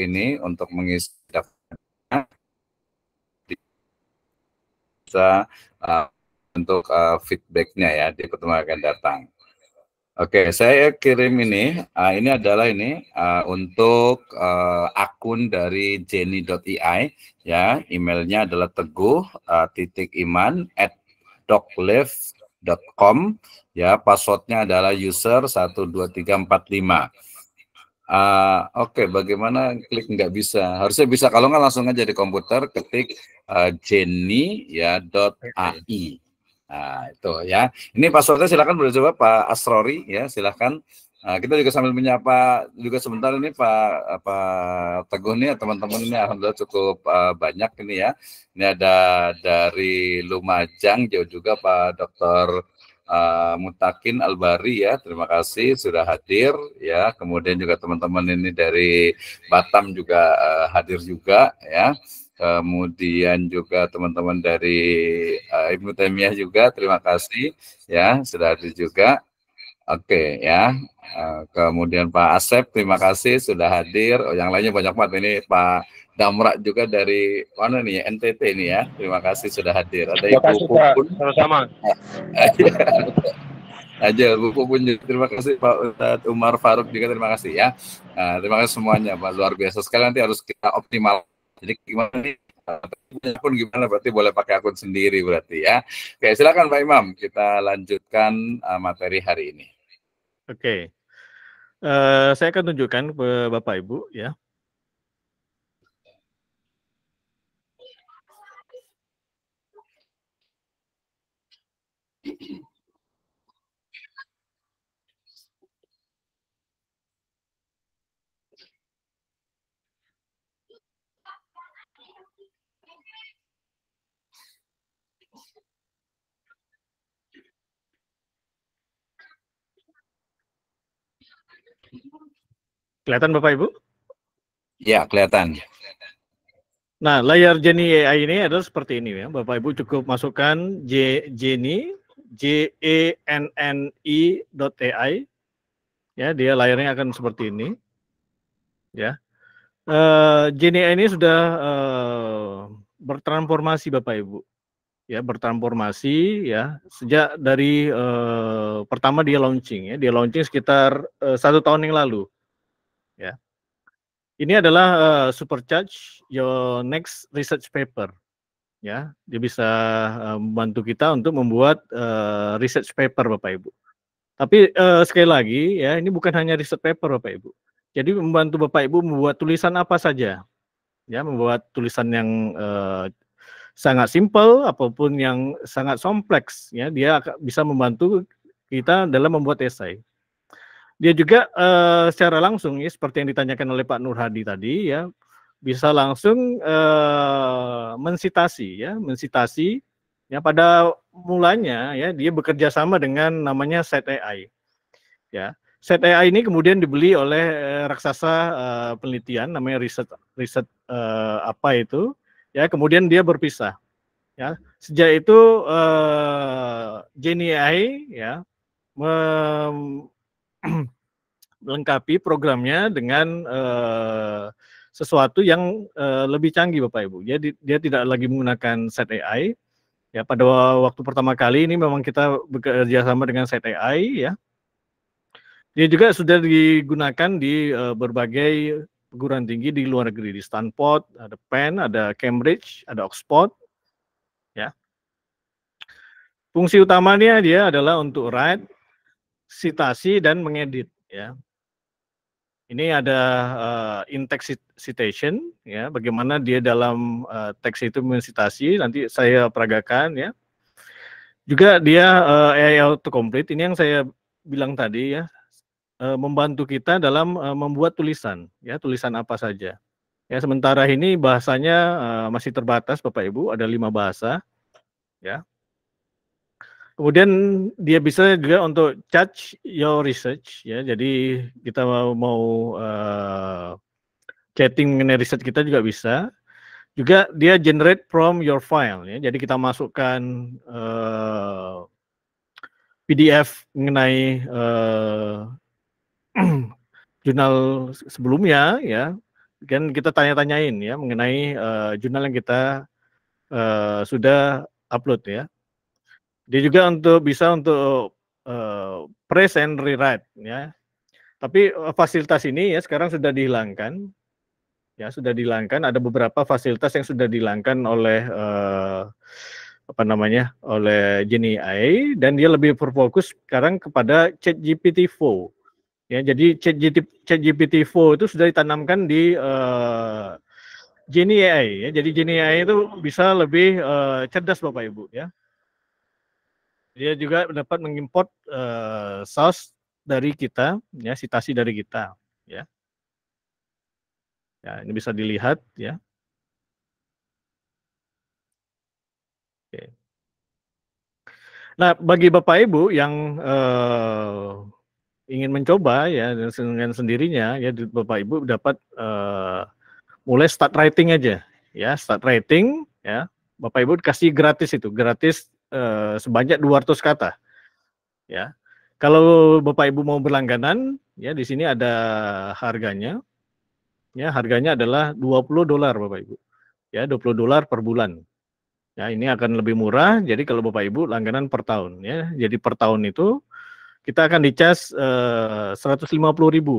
ini untuk mengisi daftarnya bisa untuk feedbacknya ya di pertemuan akan datang. Oke, saya kirim ini adalah ini untuk akun dari jenny.ie ya, emailnya adalah teguh.iman@doclive.com ya, passwordnya adalah user 12345. Oke, bagaimana klik nggak bisa? Harusnya bisa, kalau nggak langsung aja di komputer ketik jenny ya .ai. Nah, itu ya. Ini passwordnya silakan boleh coba Pak Asrori ya, silakan. Kita juga sambil menyapa juga sebentar ini Pak Teguh nih, teman-teman ini alhamdulillah cukup banyak ini ya. Ini ada dari Lumajang jauh juga Pak Dr. Mutakin Albari ya, terima kasih sudah hadir ya. Kemudian juga teman-teman ini dari Batam juga hadir juga ya. Kemudian juga teman-teman dari Ibnu Taimiyah juga terima kasih ya sudah hadir juga. Oke ya. Kemudian Pak Asep terima kasih sudah hadir. Yang lainnya banyak banget ini Pak Damrak juga dari mana nih NTT ini ya. Terima kasih sudah hadir. Ada Ibu Pupun. Sama-sama. Aja Bu Pupun juga terima kasih, Pak Ustadz Umar Faruk juga terima kasih ya. Terima kasih semuanya Pak, luar biasa sekali. Nanti harus kita optimal. Jadi gimana nih? Akun gimana berarti boleh pakai akun sendiri berarti ya. Oke, silakan Pak Imam, kita lanjutkan materi hari ini. Oke. Saya akan tunjukkan ke Bapak Ibu ya. Kelihatan Bapak Ibu? Ya, kelihatan. Nah, layar Jenny AI ini adalah seperti ini ya. Bapak Ibu cukup masukkan Jenny, JENNI.ai. Ya, dia layarnya akan seperti ini. Ya. Jenny AI ini sudah bertransformasi Bapak Ibu. Ya, bertransformasi ya sejak dari pertama dia launching ya. Dia launching sekitar 1 tahun yang lalu. Ya. Ini adalah supercharge your next research paper. Ya, dia bisa membantu kita untuk membuat research paper Bapak Ibu. Tapi sekali lagi ya, ini bukan hanya research paper Bapak Ibu. Jadi membantu Bapak Ibu membuat tulisan apa saja. Ya, membuat tulisan yang sangat simpel apapun yang sangat kompleks ya, dia bisa membantu kita dalam membuat esai. Dia juga secara langsung ya seperti yang ditanyakan oleh Pak Nur Hadi tadi ya, bisa langsung mensitasi ya pada mulanya ya dia bekerja sama dengan namanya Set AI. Ya. Set AI ini kemudian dibeli oleh raksasa penelitian namanya riset apa itu ya, kemudian dia berpisah. Ya. Sejak itu Jenny AI ya melengkapi programnya dengan sesuatu yang lebih canggih Bapak Ibu. Jadi dia tidak lagi menggunakan Set AI. Ya, pada waktu pertama kali ini memang kita bekerja sama dengan Set AI ya. Dia juga sudah digunakan di berbagai perguruan tinggi di luar negeri, di Stanford, ada Penn, ada Cambridge, ada Oxford. Ya. Fungsi utamanya dia adalah untuk write, citasi dan mengedit ya. Ini ada in-text citation ya, bagaimana dia dalam teks itu mensitasi, nanti saya peragakan ya. Juga dia AI autocomplete, ini yang saya bilang tadi ya, membantu kita dalam membuat tulisan ya, tulisan apa saja. Ya, sementara ini bahasanya masih terbatas Bapak Ibu, ada 5 bahasa ya. Kemudian dia bisa juga untuk judge your research ya. Jadi kita mau chatting mengenai riset kita juga bisa. Juga dia generate from your file ya. Jadi kita masukkan PDF mengenai jurnal sebelumnya ya. Kan kita tanya-tanyain ya mengenai jurnal yang kita sudah upload ya. Dia juga bisa untuk press and rewrite ya. Tapi fasilitas ini ya sekarang sudah dihilangkan. Ya, sudah dihilangkan. Ada beberapa fasilitas yang sudah dihilangkan oleh oleh Jenny AI, dan dia lebih berfokus sekarang kepada ChatGPT-4. Ya, jadi ChatGPT-4 itu sudah ditanamkan di Jenny AI ya. Jadi Jenny AI itu bisa lebih cerdas Bapak Ibu ya. Dia juga dapat mengimport source dari kita, ya, citasi dari kita, ya. Ya, ini bisa dilihat, ya. Oke. Nah, bagi Bapak Ibu yang ingin mencoba, ya, dengan sendirinya, ya, Bapak Ibu dapat mulai start writing aja, ya, start writing, ya. Bapak Ibu kasih gratis itu, gratis sebanyak 200 kata, ya. Kalau Bapak Ibu mau berlangganan, ya di sini ada harganya. Ya, harganya adalah $20 Bapak Ibu. Ya, $20 per bulan. Ya, ini akan lebih murah. Jadi kalau Bapak Ibu langganan per tahun ya. Jadi per tahun itu kita akan dicas 150.000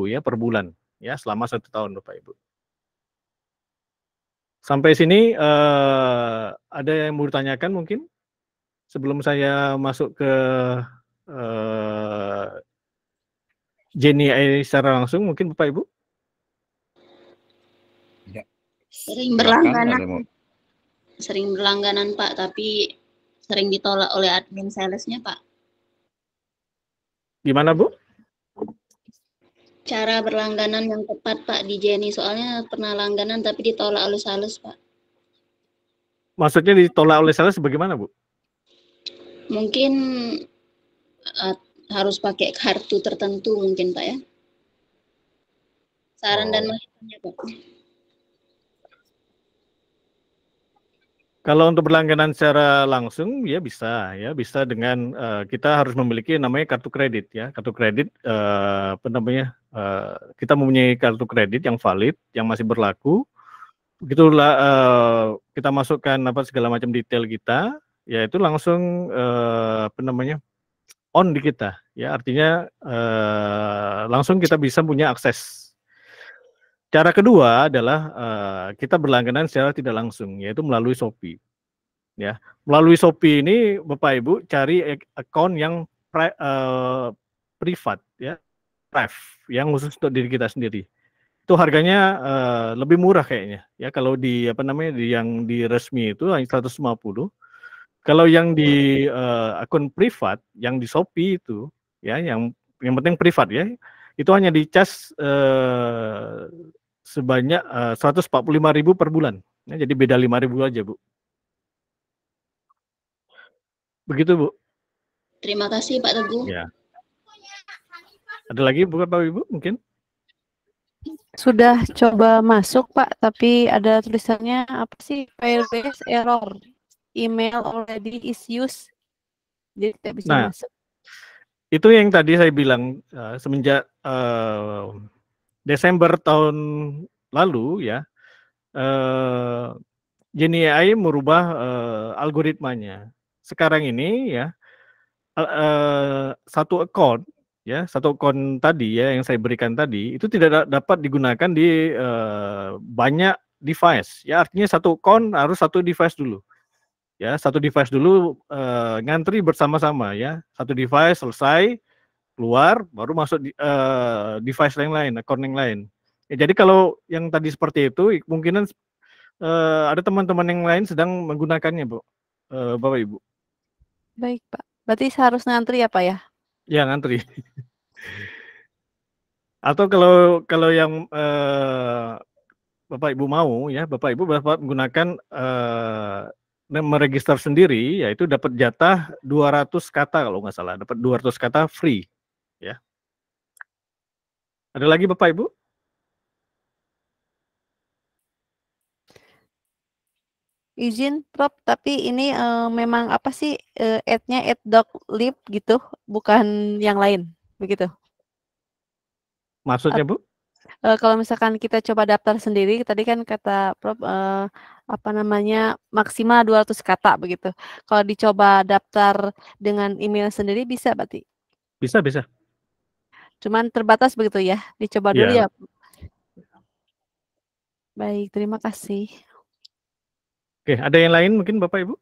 ya per bulan ya selama 1 tahun Bapak Ibu. Sampai sini ada yang mau ditanyakan mungkin sebelum saya masuk ke Jenny AI secara langsung mungkin Bapak Ibu? Ya. Sering berlangganan Pak, tapi sering ditolak oleh admin salesnya Pak. Gimana Bu? Cara berlangganan yang tepat Pak di Jenny, soalnya pernah langganan tapi ditolak oleh sales Pak. Maksudnya ditolak oleh sales bagaimana Bu? Mungkin harus pakai kartu tertentu mungkin Pak ya. Saran dan masukannya Pak. Kalau untuk berlangganan secara langsung ya bisa dengan kita harus memiliki namanya kartu kredit ya. Kartu kredit kita mempunyai kartu kredit yang valid, yang masih berlaku. Begitulah kita masukkan segala macam detail kita, ya itu langsung on di kita ya, artinya langsung kita bisa punya akses. Cara kedua adalah kita berlangganan secara tidak langsung, yaitu melalui Shopee. Ya, melalui Shopee ini Bapak Ibu cari akun yang privat, ya, yang khusus untuk diri kita sendiri. Itu harganya lebih murah kayaknya. Ya, kalau di yang di resmi itu hanya 150. Kalau yang di akun privat, yang di Shopee itu, ya, yang penting privat ya, itu hanya dicas sebanyak 145.000 per bulan. Ya, jadi beda 5.000 aja, Bu. Begitu, Bu. Terima kasih, Pak Teguh. Ya. Ada lagi, Bapak Ibu, mungkin? Sudah coba masuk, Pak, tapi ada tulisannya apa sih? Firebase error. Email already is used. Jadi tidak bisa masuk. Itu yang tadi saya bilang semenjak Desember tahun lalu ya, Genie AI merubah algoritmanya. Sekarang ini ya satu akun tadi ya yang saya berikan tadi itu tidak dapat digunakan di banyak device. Ya artinya satu akun harus satu device dulu. Ya, satu device dulu ngantri bersama-sama ya. Satu device selesai, keluar, baru masuk device yang lain, akun yang lain. Ya, jadi kalau yang tadi seperti itu, kemungkinan ada teman-teman yang lain sedang menggunakannya, Bu, Bapak Ibu. Baik, Pak. Berarti harus ngantri ya, Pak ya? Ya, ngantri. Atau kalau yang Bapak Ibu mau ya, Bapak Ibu dapat menggunakan meregister sendiri, yaitu dapat jatah 200 kata kalau nggak salah, dapat 200 kata free, ya. Ada lagi Bapak Ibu? Izin, Prof, tapi ini memang apa sih ad-nya @doclib gitu, bukan yang lain, begitu? Maksudnya, Bu? Kalau misalkan kita coba daftar sendiri, tadi kan kata Prof maksimal 200 kata begitu. Kalau dicoba daftar dengan email sendiri bisa berarti? Bisa. Cuman terbatas begitu ya? Dicoba dulu Ya. ya? Baik, terima kasih. Oke, ada yang lain mungkin Bapak Ibu?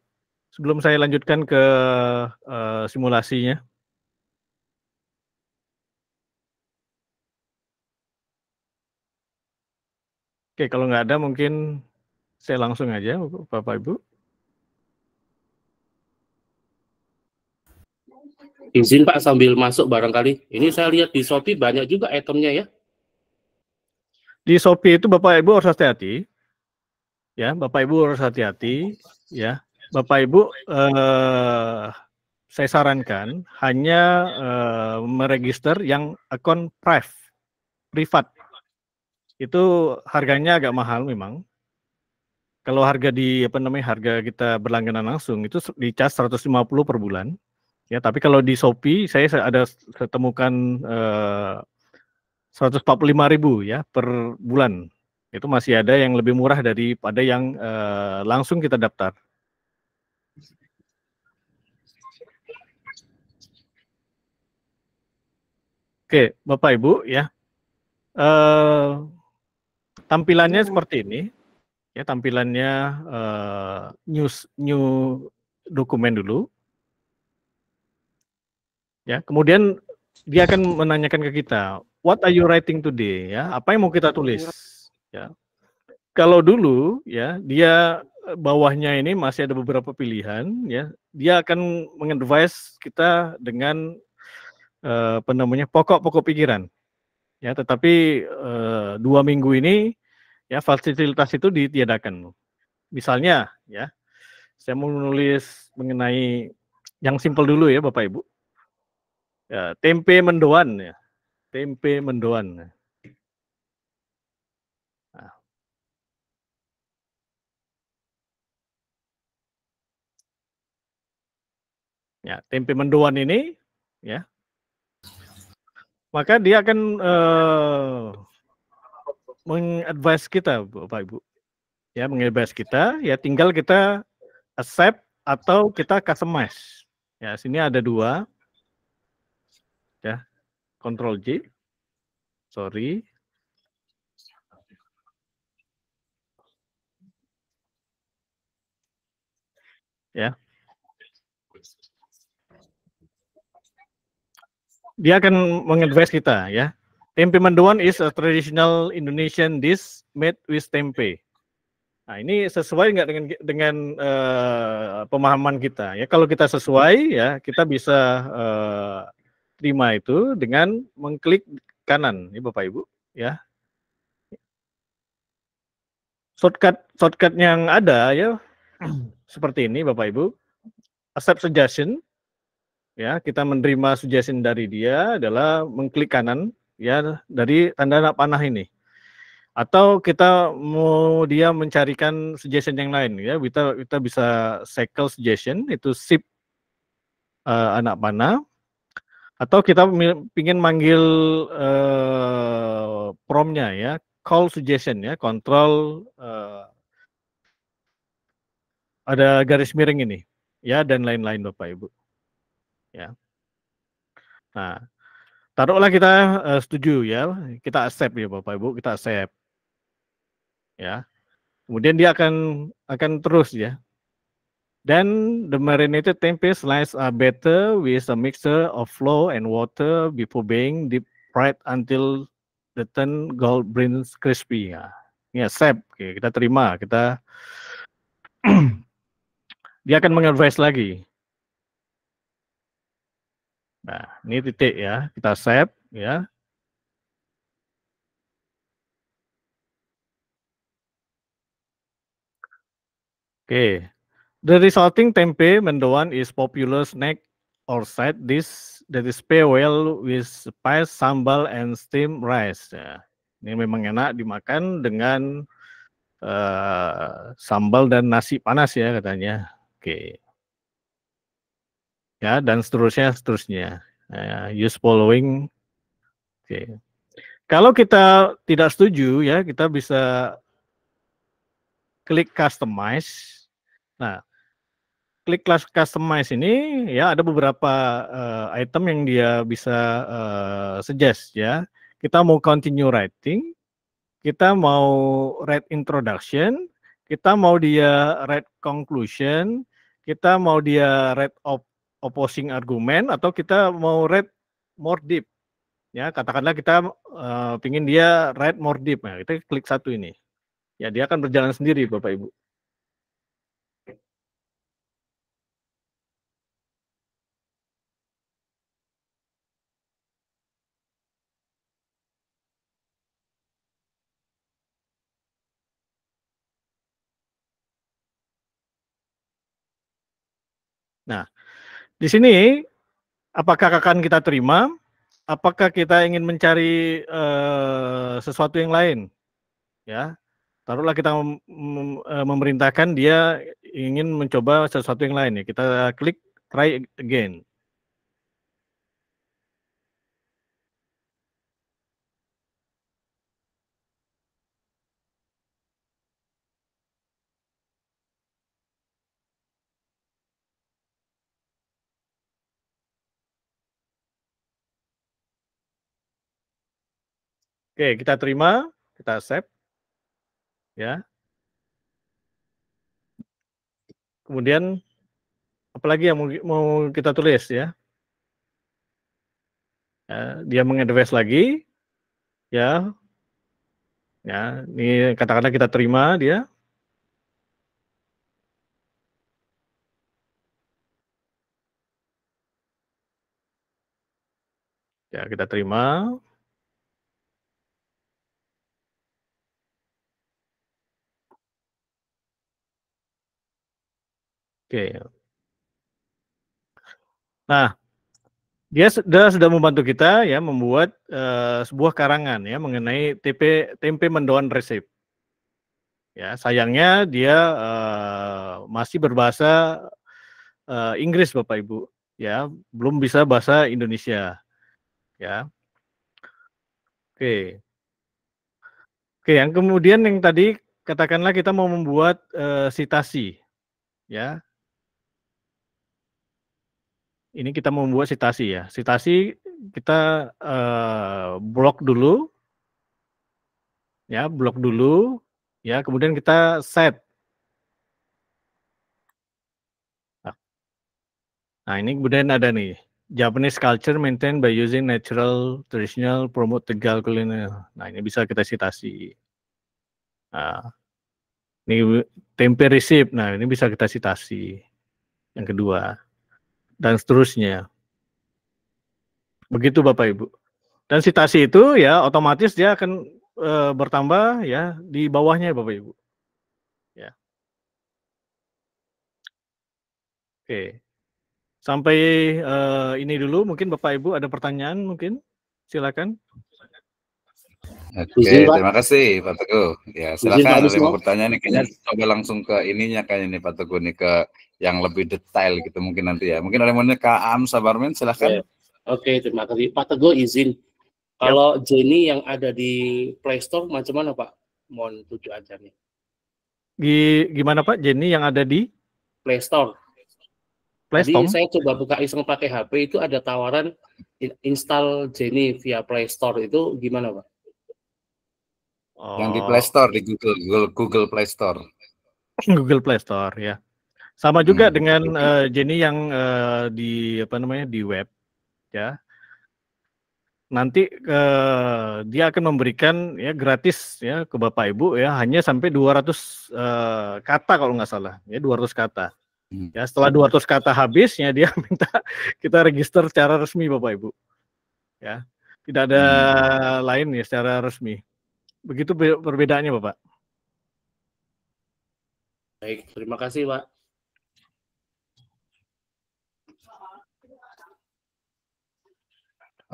Sebelum saya lanjutkan ke simulasinya. Oke, kalau nggak ada mungkin saya langsung aja Bapak Ibu. Izin Pak sambil masuk barangkali. Ini saya lihat di Shopee banyak juga itemnya ya. Di Shopee itu Bapak Ibu harus hati-hati. Ya, Bapak Ibu harus hati-hati ya. Bapak Ibu saya sarankan hanya meregister yang akun privat. Itu harganya agak mahal memang. Kalau harga harga kita berlangganan langsung itu dicas 150 per bulan. Ya, tapi kalau di Shopee saya temukan 145.000 ya per bulan. Itu masih ada yang lebih murah daripada yang langsung kita daftar. Oke, Bapak Ibu ya. Tampilannya seperti ini. Ya, tampilannya new dokumen dulu. Ya, kemudian dia akan menanyakan ke kita, what are you writing today? Ya, apa yang mau kita tulis? Ya. Kalau dulu ya, dia bawahnya ini masih ada beberapa pilihan ya. Dia akan mengadvise kita dengan pokok-pokok pikiran. Ya, tetapi 2 minggu ini ya fasilitas itu ditiadakan. Misalnya ya, saya mau menulis mengenai yang simpel dulu ya Bapak Ibu. Ya, tempe mendoan ya. Tempe mendoan. Nah. Ya, tempe mendoan ini, ya, maka dia akan mengadvise kita, Bapak Ibu, ya, mengadvise kita, ya, tinggal kita accept atau kita customize. Ya, sini ada 2, ya, Ctrl J, sorry. Ya. Dia akan mengadvise kita, ya. Tempe mendoan is a traditional Indonesian dish made with tempe. Nah, ini sesuai nggak dengan pemahaman kita? Ya, kalau kita sesuai, ya, kita bisa terima itu dengan mengklik kanan, ya, Bapak Ibu, ya. Shortcut yang ada, ya, seperti ini, Bapak Ibu. Accept suggestion. Ya, kita menerima suggestion dari dia adalah mengklik kanan, ya, dari tanda panah ini. Atau kita mau dia mencarikan suggestion yang lain, ya, kita bisa cycle suggestion, itu shift anak panah. Atau kita ingin manggil prompt-nya, ya, call suggestion, ya, kontrol ada garis miring ini, ya, dan lain-lain, Bapak Ibu. Ya. Nah, taruhlah kita setuju, ya, kita accept, ya, Bapak Ibu, kita accept, ya. Kemudian dia akan terus, ya. Then the marinated tempeh slices are better with a mixture of flour and water before being deep fried until the turn gold brown crispy. Ya, ini accept, oke, kita terima, kita dia akan mengadvise lagi. Nah, ini titik, ya, kita accept, ya. Oke, the resulting tempe mendoan is popular snack or side dish that is pair well with spice, sambal, and steamed rice. Ya, ini memang enak dimakan dengan sambal dan nasi panas, ya, katanya. Oke. Ya, dan seterusnya. Use following. Oke. Kalau kita tidak setuju, ya, kita bisa klik customize. Nah, klik customize ini, ya, ada beberapa item yang dia bisa suggest, ya. Kita mau continue writing, kita mau write introduction, kita mau dia write conclusion, kita mau dia write opposing argument, atau kita mau write more deep. Ya, katakanlah kita ingin dia write more deep. Nah, kita klik satu ini. Ya, dia akan berjalan sendiri, Bapak Ibu. Nah, di sini apakah akan kita terima? Apakah kita ingin mencari sesuatu yang lain? Ya, taruhlah kita memerintahkan dia ingin mencoba sesuatu yang lain, ya. Kita klik try again. Oke, kita terima, kita accept, ya. Kemudian apalagi yang mau kita tulis, ya. Dia mengadvise lagi, ya. Ya, ini katakanlah kita terima dia. Ya, kita terima. Oke. Nah, dia sudah membantu kita, ya, membuat sebuah karangan, ya, mengenai tempe mendoan resep. Ya, sayangnya dia masih berbahasa Inggris, Bapak Ibu. ya, belum bisa bahasa Indonesia, ya. Oke. Oke, yang kemudian yang tadi katakanlah kita mau membuat sitasi, ya. Ini kita mau membuat sitasi ya. Sitasi kita blok dulu, ya, blok dulu, ya. Kemudian kita set. Nah, ini kemudian ada nih, Japanese culture maintained by using natural, traditional, promote Tegal culture. Nah, ini bisa kita citasi. Nah, ini tempe receipt. Nah, ini bisa kita citasi. Yang kedua. Dan seterusnya. Begitu Bapak Ibu. Dan citasi itu ya otomatis dia akan bertambah ya di bawahnya Bapak Ibu. Ya. Oke. Sampai ini dulu, mungkin Bapak Ibu ada pertanyaan mungkin, silakan. Oke, terima kasih Pak Teguh. Ya, silakan ada yang mau bertanya nih, kayaknya coba langsung ke ininya kayaknya nih Pak Teguh nih, ke yang lebih detail gitu mungkin nanti ya. Mungkin ada yang mau nanya, Kak Am Sabarmin, silakan. Oke, terima kasih Pak Teguh, izin. Kalau Jenny yang ada di Play Store macam mana Pak? Mohon tujuh aja nih. Gimana Pak, Jenny yang ada di Play Store? Tadi saya coba buka iseng pakai HP, itu ada tawaran install Jenny via Play Store, itu gimana Pak? Yang di Play Store, di Google Play Store. Google Play Store ya. Sama juga dengan Jenny yang di apa namanya di web ya. Nanti dia akan memberikan ya gratis ya ke Bapak Ibu ya, hanya sampai 200 kata kalau nggak salah ya, 200 kata. Ya, setelah 200 kata habisnya dia minta kita register secara resmi Bapak Ibu. Ya. Tidak ada lain ya secara resmi. Begitu perbedaannya Bapak. Baik, terima kasih Pak.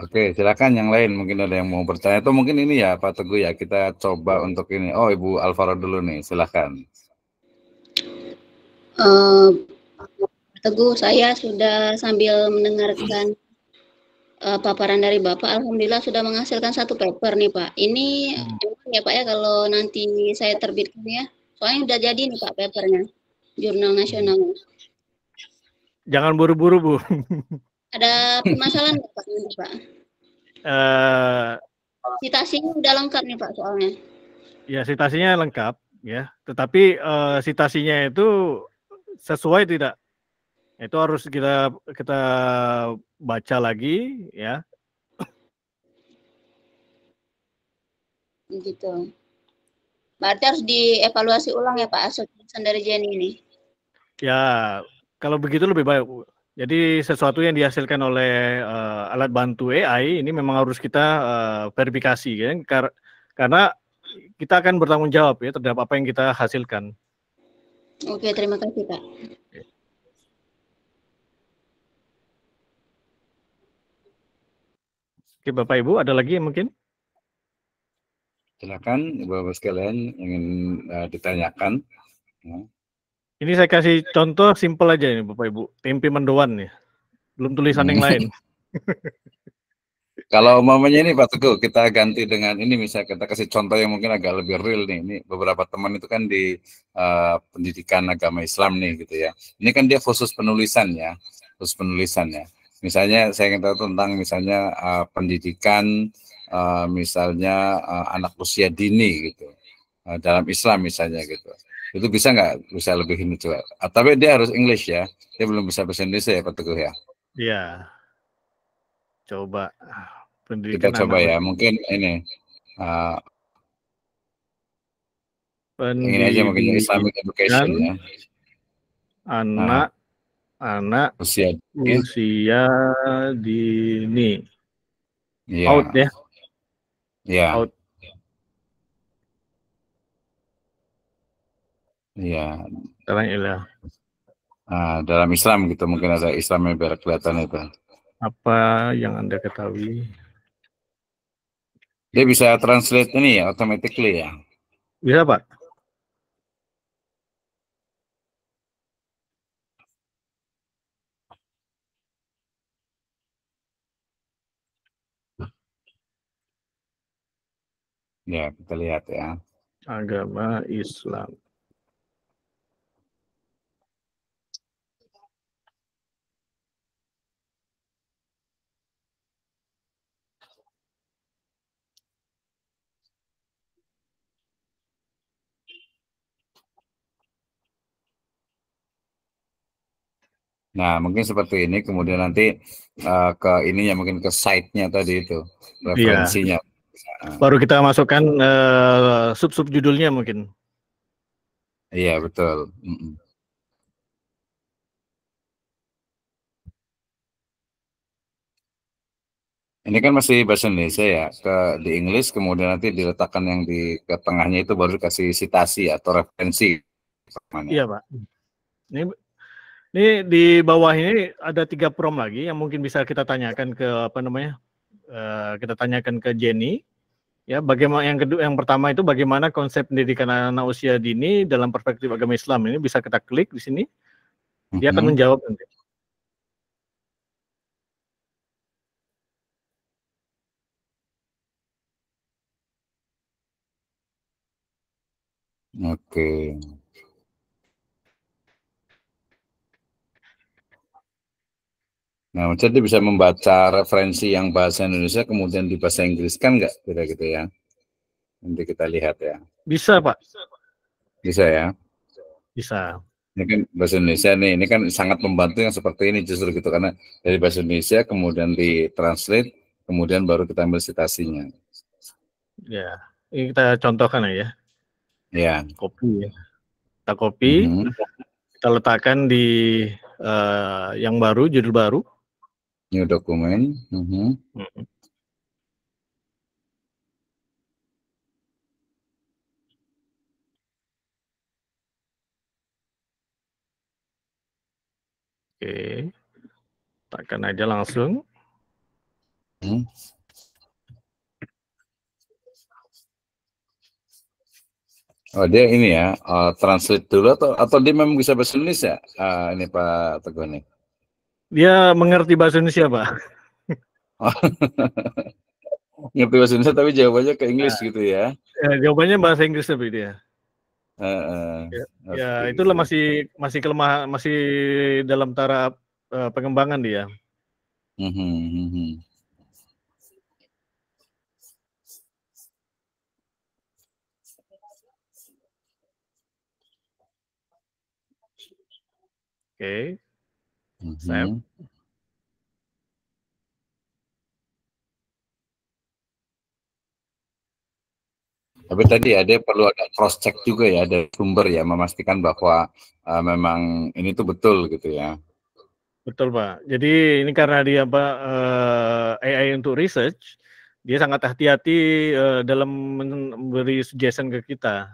Oke, silakan yang lain, mungkin ada yang mau bertanya atau mungkin ini ya Pak Teguh ya, kita coba untuk ini. Oh, Ibu Alvaro dulu nih, silakan. Teguh, saya sudah sambil mendengarkan paparan dari Bapak, alhamdulillah sudah menghasilkan satu paper nih Pak. Ini ya Pak ya, kalau nanti saya terbitkan ya, soalnya udah jadi nih Pak papernya, jurnal nasional. Jangan buru-buru Bu. Ada permasalahan nggak Pak nanti Pak? Citasinya udah lengkap nih Pak soalnya. Ya, citasinya lengkap ya, tetapi citasinya itu sesuai tidak? Itu harus kita baca lagi ya. Gitu. Berarti harus dievaluasi ulang ya Pak asesmen dari Jenny ini. Ya, kalau begitu lebih baik Bu. Jadi sesuatu yang dihasilkan oleh alat bantu AI ini memang harus kita verifikasi kan, karena kita akan bertanggung jawab ya terhadap apa yang kita hasilkan. Oke, terima kasih Pak. Oke, Bapak Ibu, ada lagi mungkin? Silakan, Bapak sekalian ingin ditanyakan. Ya. Ini saya kasih contoh simpel aja nih Bapak Ibu, tempe mendoan nih, belum tulisan yang lain. Kalau umpamanya ini Pak Teguh, kita ganti dengan ini, misalnya kita kasih contoh yang mungkin agak lebih real nih. Ini beberapa teman itu kan di pendidikan agama Islam nih gitu ya. Ini kan dia khusus penulisan ya, khusus penulisan ya. Misalnya saya ingin tahu tentang misalnya pendidikan misalnya anak usia dini gitu, dalam Islam misalnya gitu. Itu bisa nggak? Bisa lebih ini coba. Tapi dia harus English ya, dia belum bisa bahasa Indonesia ya Pak Teguh ya. Iya. Coba kita coba ya, mungkin ini ini aja mungkin Islamic education ya. Anak usia dini. Ya. Out ya. Ya. Out. Iya. Dalam Islam gitu, mungkin ada Islamnya biar kelihatan itu. Apa yang Anda ketahui? Dia bisa translate ini ya, automatically ya? Bisa Pak. Ya, kita lihat ya. Agama Islam. Nah, mungkin seperti ini, kemudian nanti ke ininya, mungkin ke site-nya tadi itu, referensinya. Baru kita masukkan sub-sub judulnya mungkin. Iya, betul. Ini kan masih bahasa Indonesia ya, di Inggris, kemudian nanti diletakkan yang di ke tengahnya itu baru kasih citasi atau referensi. Iya, Pak. Ini di bawah ini ada 3 prompt lagi yang mungkin bisa kita tanyakan ke kita tanyakan ke Jenny. Ya, bagaimana yang pertama itu bagaimana konsep pendidikan anak usia dini dalam perspektif agama Islam. Ini bisa kita klik di sini. Dia akan menjawab nanti. Oke. Nah, jadi bisa membaca referensi yang bahasa Indonesia kemudian di bahasa Inggris kan nggak kira gitu ya? Nanti kita lihat ya. Bisa, Pak. Bisa ya? Bisa. Ini kan bahasa Indonesia nih, ini kan sangat membantu yang seperti ini justru gitu, karena dari bahasa Indonesia kemudian ditranslate, kemudian baru kita ambil citasinya. Ya, ini kita contohkan ya. Ya. Copy ya. Kita copy, kita letakkan di yang baru, judul baru. New document. Oke, tekan aja langsung. Oh, dia ini ya, translate dulu atau dia memang bisa bahasa Indonesia? Ini Pak Teguh nih. Dia mengerti bahasa Indonesia, Pak. Ngerti bahasa Indonesia tapi jawabannya ke Inggris gitu ya? Jawabannya bahasa Inggris tapi dia. Ya, itulah masih dalam taraf pengembangan dia. Oke. Save. Tapi tadi ada perlu ada cross check juga ya, ada sumber ya, memastikan bahwa memang ini tuh betul gitu ya. Betul, Pak. Jadi ini karena dia AI untuk research, dia sangat hati-hati dalam memberi suggestion ke kita.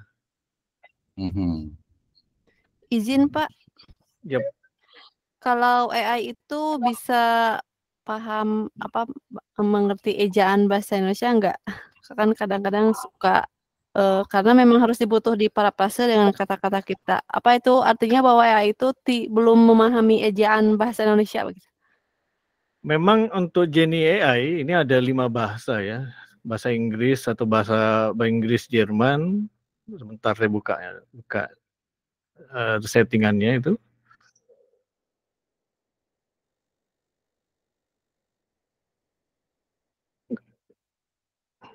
Izin, Pak. Yep. Kalau AI itu bisa paham mengerti ejaan bahasa Indonesia enggak? Kan kadang-kadang suka karena memang harus dibutuh di parafrase dengan kata-kata kita. Apa itu artinya bahwa AI itu belum memahami ejaan bahasa Indonesia begitu? Memang untuk Jenny AI ini ada 5 bahasa ya. Bahasa Inggris, satu bahasa Inggris Jerman. Sebentar saya buka settingannya itu.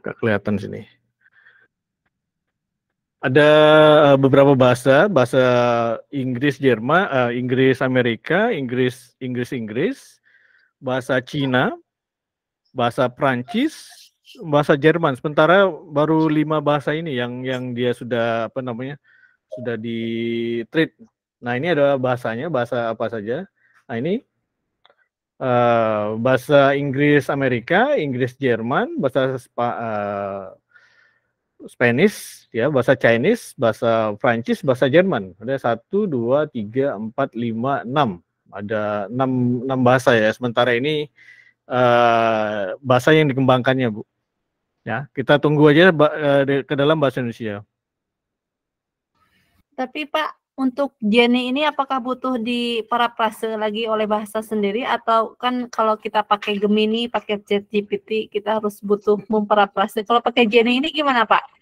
Nggak kelihatan sini. Ada beberapa bahasa Inggris Jerman, Inggris Amerika, Inggris, bahasa Cina, bahasa Prancis, bahasa Jerman. Sementara baru 5 bahasa ini yang dia sudah sudah di-treat. Nah, ini ada bahasanya, bahasa apa saja. Nah, ini bahasa Inggris Amerika, Inggris Jerman, bahasa Spanish, ya, bahasa Chinese, bahasa Prancis, bahasa Jerman. Ada 1, 2, 3, 4, 5, 6. Ada 6 bahasa ya. Sementara ini bahasa yang dikembangkannya, Bu. Ya, kita tunggu aja ke dalam bahasa Indonesia. Tapi Pak, untuk Jenny ini apakah butuh diparafrase lagi oleh bahasa sendiri atau kan kalau kita pakai Gemini, pakai ChatGPT, kita harus butuh memparafrase. Kalau pakai Jenny ini gimana Pak?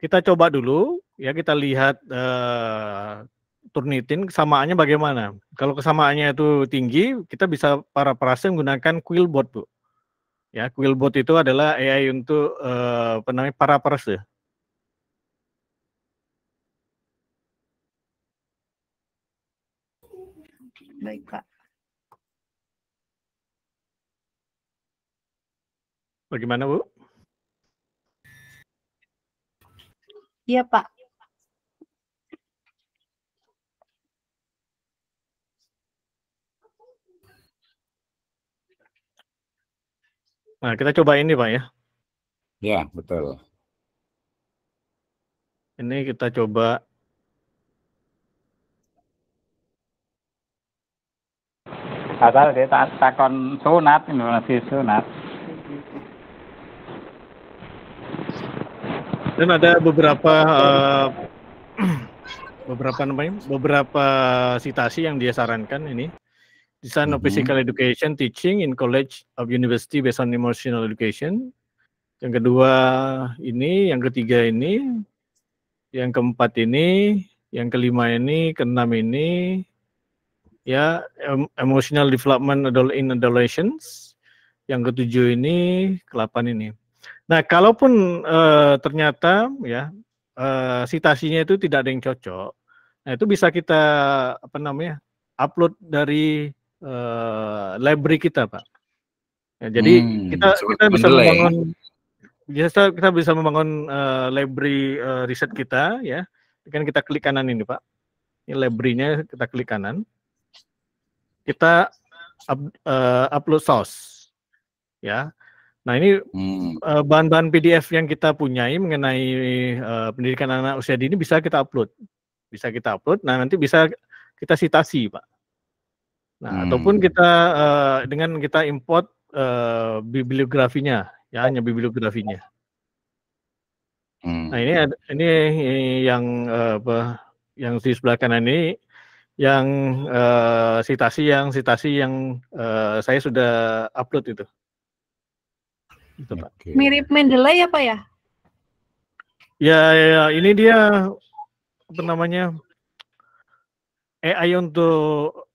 kita coba dulu ya, kita lihat Turnitin kesamaannya bagaimana. Kalau kesamaannya itu tinggi, kita bisa paraphrase menggunakan Quillbot, Bu. Ya, Quillbot itu adalah AI untuk apa namanya, paraphrase. Baik, Pak. Bagaimana, Bu? Iya, Pak. Nah, kita coba ini, Pak, ya. Ya, betul. Ini kita coba. Padahal dia takon sunat, Indonesia sunat. Dan ada beberapa beberapa citasi yang dia sarankan ini. Design of Physical Education Teaching in College of University based on Emotional Education. Yang kedua ini, yang ketiga ini, yang keempat ini, yang kelima ini, keenam ini, ya, Emotional Development in Adolescence. Yang ketujuh ini, ke-8 ini. Nah, kalaupun ternyata ya citasinya itu tidak ada yang cocok, nah itu bisa kita apa namanya, upload dari library kita, Pak. Ya, jadi kita bisa membangun, kita bisa membangun library riset kita, ya. Kan kita klik kanan ini, Pak. Ini library-nya kita klik kanan. Kita upload source, ya. Nah, ini bahan-bahan PDF yang kita punyai mengenai pendidikan anak usia dini bisa kita upload. Bisa kita upload, nah nanti bisa kita citasi, Pak. Nah, ataupun kita dengan kita import bibliografinya, ya, hanya bibliografinya. Nah, ini yang yang di sebelah kanan ini yang citasi yang saya sudah upload itu. Gitu, Pak. Mirip Mendeley ya, Pak ya? Ya, ini dia apa namanya, AI untuk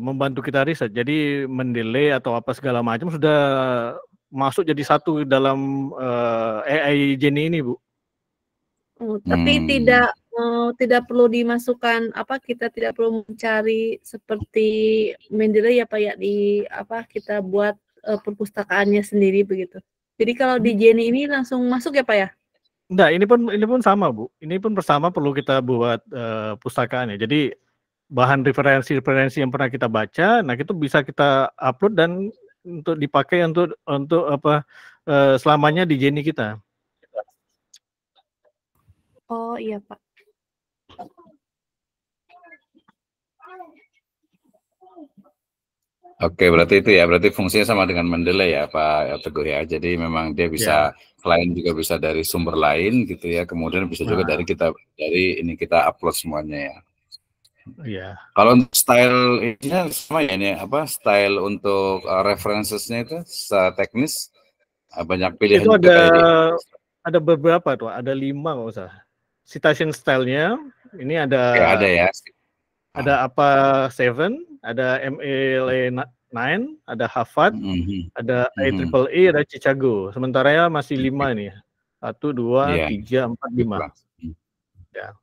membantu kita riset. Jadi Mendeley atau apa segala macam sudah masuk jadi satu dalam AI Jenny ini, Bu. Tapi tidak perlu dimasukkan apa, kita tidak perlu mencari seperti Mendeley ya, Pak ya, di apa kita buat perpustakaannya sendiri begitu. Jadi kalau di Jenny ini langsung masuk ya, Pak ya? Enggak, ini pun sama, Bu. Ini pun bersama perlu kita buat pustakaannya. Jadi bahan referensi yang pernah kita baca, nah itu bisa kita upload dan untuk dipakai untuk apa selamanya di Jenny kita. Oh iya, Pak. Oke, berarti itu ya, berarti fungsinya sama dengan Mendeley ya, Pak Teguh ya. Jadi memang dia bisa, klien juga bisa dari sumber lain gitu ya, kemudian bisa juga dari ini kita upload semuanya ya. Iya. Kalau untuk style ini sama ya, ini apa style untuk references-nya itu secara teknis banyak pilihan. Itu ada beberapa tuh, ada 5 nggak usah. Citation style-nya ini ada. Ya, ada ya. Ada apa 7, ada MLA 9, ada Harvard, ada IEEE, ada Chicago. Sementara ya masih 5 nih. 1, 2, 3, 4, 5. Ya.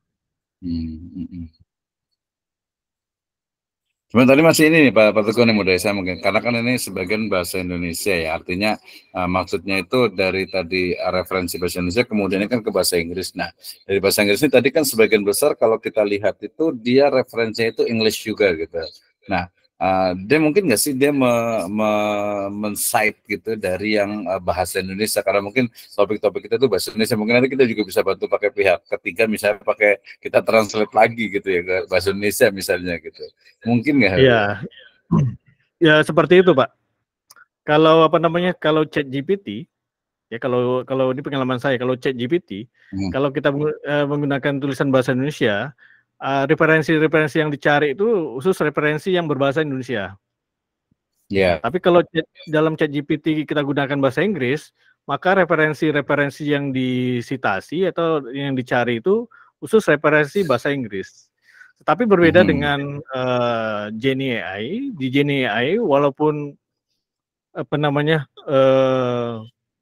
Cuma tadi masih ini nih Pak Teguh nih mudah saya mungkin, karena kan ini sebagian bahasa Indonesia ya, artinya maksudnya itu dari tadi referensi bahasa Indonesia kemudian kan ke bahasa Inggris. Nah, dari bahasa Inggris ini tadi kan sebagian besar kalau kita lihat itu dia referensinya itu English juga gitu. Nah, dia mungkin nggak sih dia men-cite gitu dari yang bahasa Indonesia, karena mungkin topik-topik kita itu bahasa Indonesia, mungkin nanti kita juga bisa bantu pakai pihak ketiga, misalnya pakai kita translate lagi gitu ya ke bahasa Indonesia misalnya gitu, mungkin nggak? Iya, ya seperti itu Pak. Kalau apa namanya, kalau ChatGPT ya, kalau ini pengalaman saya, kalau ChatGPT kalau kita menggunakan tulisan bahasa Indonesia, referensi-referensi yang dicari itu khusus referensi yang berbahasa Indonesia. Yeah. Tapi kalau dalam ChatGPT kita gunakan bahasa Inggris, maka referensi-referensi yang disitasi atau yang dicari itu khusus referensi bahasa Inggris. Tetapi berbeda dengan Genie AI. Di Genie AI walaupun apa namanya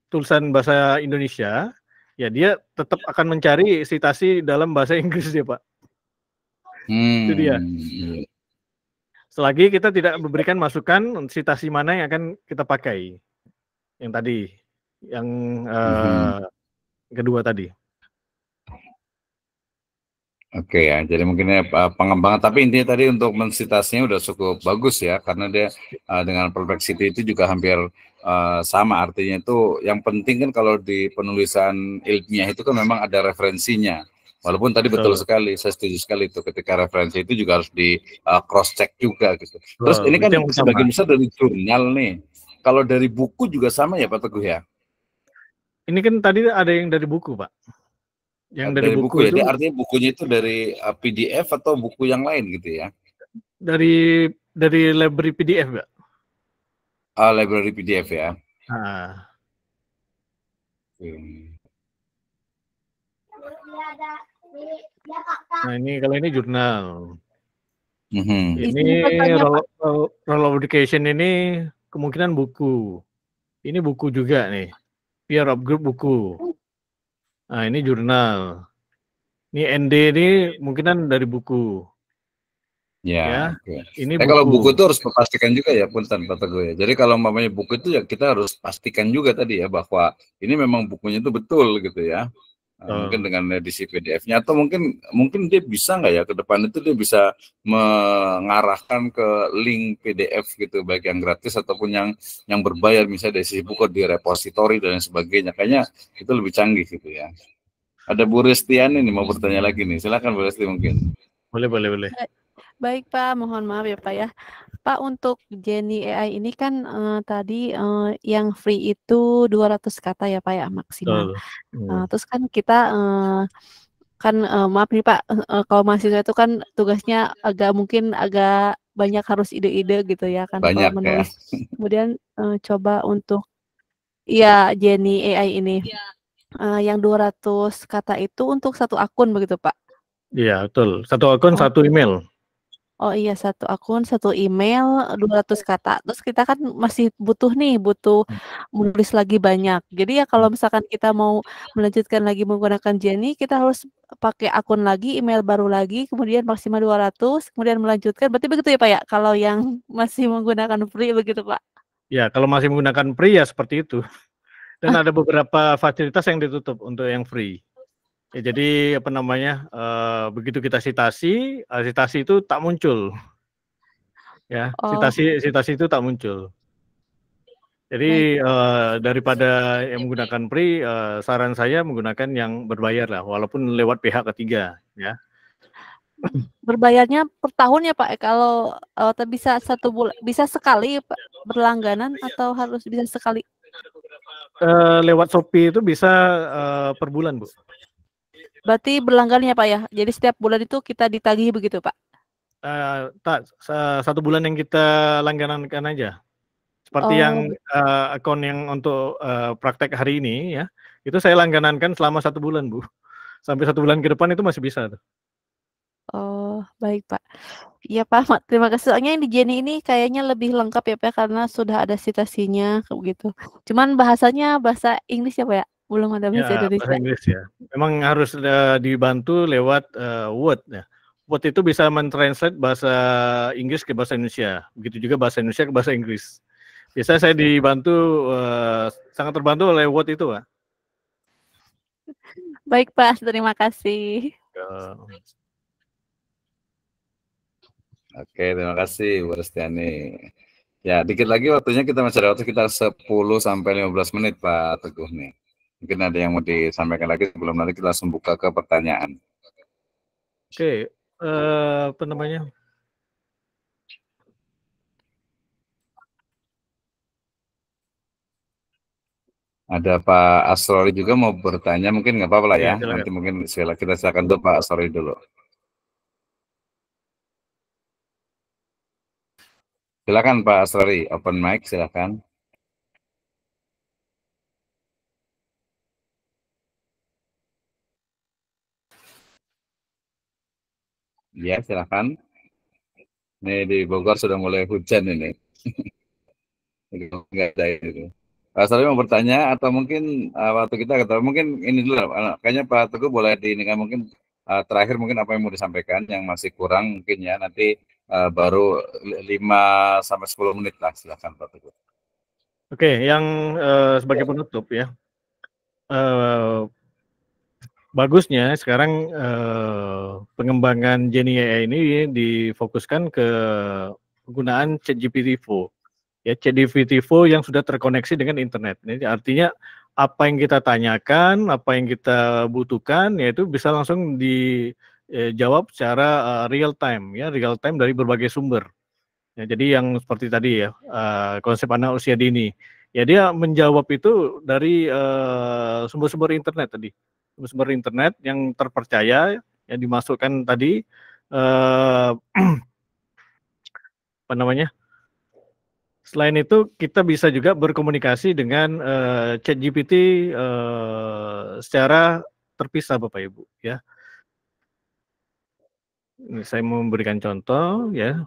tulisan bahasa Indonesia, ya dia tetap akan mencari citasi dalam bahasa Inggris ya Pak. Itu dia. Selagi kita tidak memberikan masukan citasi mana yang akan kita pakai. Yang tadi, yang kedua tadi. Oke ya, jadi mungkin pengembangan, tapi intinya tadi untuk mensitasinya udah cukup bagus ya, karena dia dengan perplexity itu juga hampir sama, artinya itu yang penting kan kalau di penulisan ilmiah itu kan memang ada referensinya, walaupun tadi betul sekali, saya setuju sekali itu ketika referensi itu juga harus di cross check juga gitu. Terus ini kan sebagian besar dari jurnal nih, kalau dari buku juga sama ya Pak Teguh ya? Ini kan tadi ada yang dari buku Pak. Yang dari buku ya, itu artinya bukunya itu dari PDF atau buku yang lain gitu ya? Dari library PDF Pak. Library PDF ya. Nah ini kalau ini jurnal. Ini role of education ini kemungkinan buku. Ini buku juga nih. Peer of group buku. Nah ini jurnal. Ini ND ini mungkinan dari buku. Ya. Ini buku. Kalau buku itu harus pastikan juga ya Punten Pak Teguh ya. Jadi kalau mamanya buku itu ya kita harus pastikan juga tadi ya bahwa ini memang bukunya itu betul gitu ya. Mungkin dengan edisi PDF-nya atau mungkin dia bisa nggak ya ke depan itu dia bisa mengarahkan ke link PDF gitu baik yang gratis ataupun yang berbayar, misalnya dari sisi buku di repositori dan sebagainya. Kayaknya itu lebih canggih gitu ya. Ada Bu Restiani nih mau bertanya lagi nih, silakan Bu Resti mungkin. Boleh. Baik Pak, mohon maaf ya Pak ya. Pak, untuk Genie AI ini kan tadi yang free itu 200 kata ya Pak ya maksimal. Terus kan kita kan maaf nih Pak, kalau mahasiswa itu kan tugasnya mungkin agak banyak, harus ide-ide gitu ya kan banyak, kalau menulis. Ya. Kemudian coba untuk Genie AI ini yang 200 kata itu untuk satu akun begitu Pak? Iya betul, satu akun satu email. Oh iya, satu akun, satu email, 200 kata. Terus kita kan masih butuh menulis lagi banyak. Jadi ya kalau misalkan kita mau melanjutkan lagi menggunakan Genie, kita harus pakai akun lagi, email baru lagi, kemudian maksimal 200, kemudian melanjutkan. Berarti begitu ya Pak ya? Kalau yang masih menggunakan free begitu Pak? Ya, kalau masih menggunakan free ya seperti itu. Dan ada beberapa fasilitas yang ditutup untuk yang free. Ya, jadi apa namanya, begitu kita citasi itu tak muncul. Ya, citasi itu tak muncul. Jadi daripada yang menggunakan free, saran saya menggunakan yang berbayar lah, walaupun lewat pihak ketiga, ya. Berbayarnya per tahun ya Pak? Kalau bisa bisa sekali Pak, berlangganan atau harus bisa sekali? Lewat Shopee itu bisa per bulan Bu. Berarti berlangganan ya Pak ya? Jadi setiap bulan itu kita ditagih begitu Pak? Tak, 1 bulan yang kita langganankan aja. Seperti yang akun yang untuk praktek hari ini ya, itu saya langganankan selama 1 bulan Bu. Sampai 1 bulan ke depan itu masih bisa tuh. Oh baik Pak. Iya Pak, terima kasih. Soalnya yang di Genie ini kayaknya lebih lengkap ya Pak, karena sudah ada citasinya begitu. Cuman bahasanya bahasa Inggris ya Pak ya? Belum ada bahasa Indonesia. Bahasa Inggris ya. Memang harus dibantu lewat Word ya. Word itu bisa mentranslate bahasa Inggris ke bahasa Indonesia. Begitu juga bahasa Indonesia ke bahasa Inggris. Biasanya saya dibantu, sangat terbantu oleh Word itu Pak. Baik Pak, terima kasih. Oke, terima kasih Bu Restiani. Ya, dikit lagi waktunya, kita masih ada waktu sekitar 10-15 menit Pak Teguh nih. Mungkin ada yang mau disampaikan lagi sebelum nanti kita langsung buka ke pertanyaan. Oke, apa namanya? Ada Pak Asrori juga mau bertanya, mungkin nggak apa-apa lah ya. Silakan. Nanti mungkin kita silakan tuh Pak Asrori dulu. Silakan Pak Asrori, open mic silakan. Ya, silakan. Ini di Bogor sudah mulai hujan ini. Enggak ada itu. Saya mau bertanya atau mungkin waktu kita ketemu mungkin ini dulu, kayaknya Pak Teguh boleh kan mungkin terakhir mungkin apa yang mau disampaikan yang masih kurang mungkin ya nanti baru 5-10 menit lah, silakan Pak Teguh. Oke, yang sebagai penutup ya, bagusnya sekarang pengembangan Genie AI ini difokuskan ke penggunaan ChatGPT-4. Ya, ChatGPT-4 yang sudah terkoneksi dengan internet. Ini artinya apa yang kita tanyakan, apa yang kita butuhkan, yaitu bisa langsung dijawab secara real time, ya, real time dari berbagai sumber. Ya, jadi yang seperti tadi ya, konsep anak usia dini, ya dia menjawab itu dari sumber-sumber internet tadi, sumber internet yang terpercaya, yang dimasukkan tadi, apa namanya? Selain itu kita bisa juga berkomunikasi dengan ChatGPT secara terpisah Bapak Ibu ya. Ini saya mau memberikan contoh ya.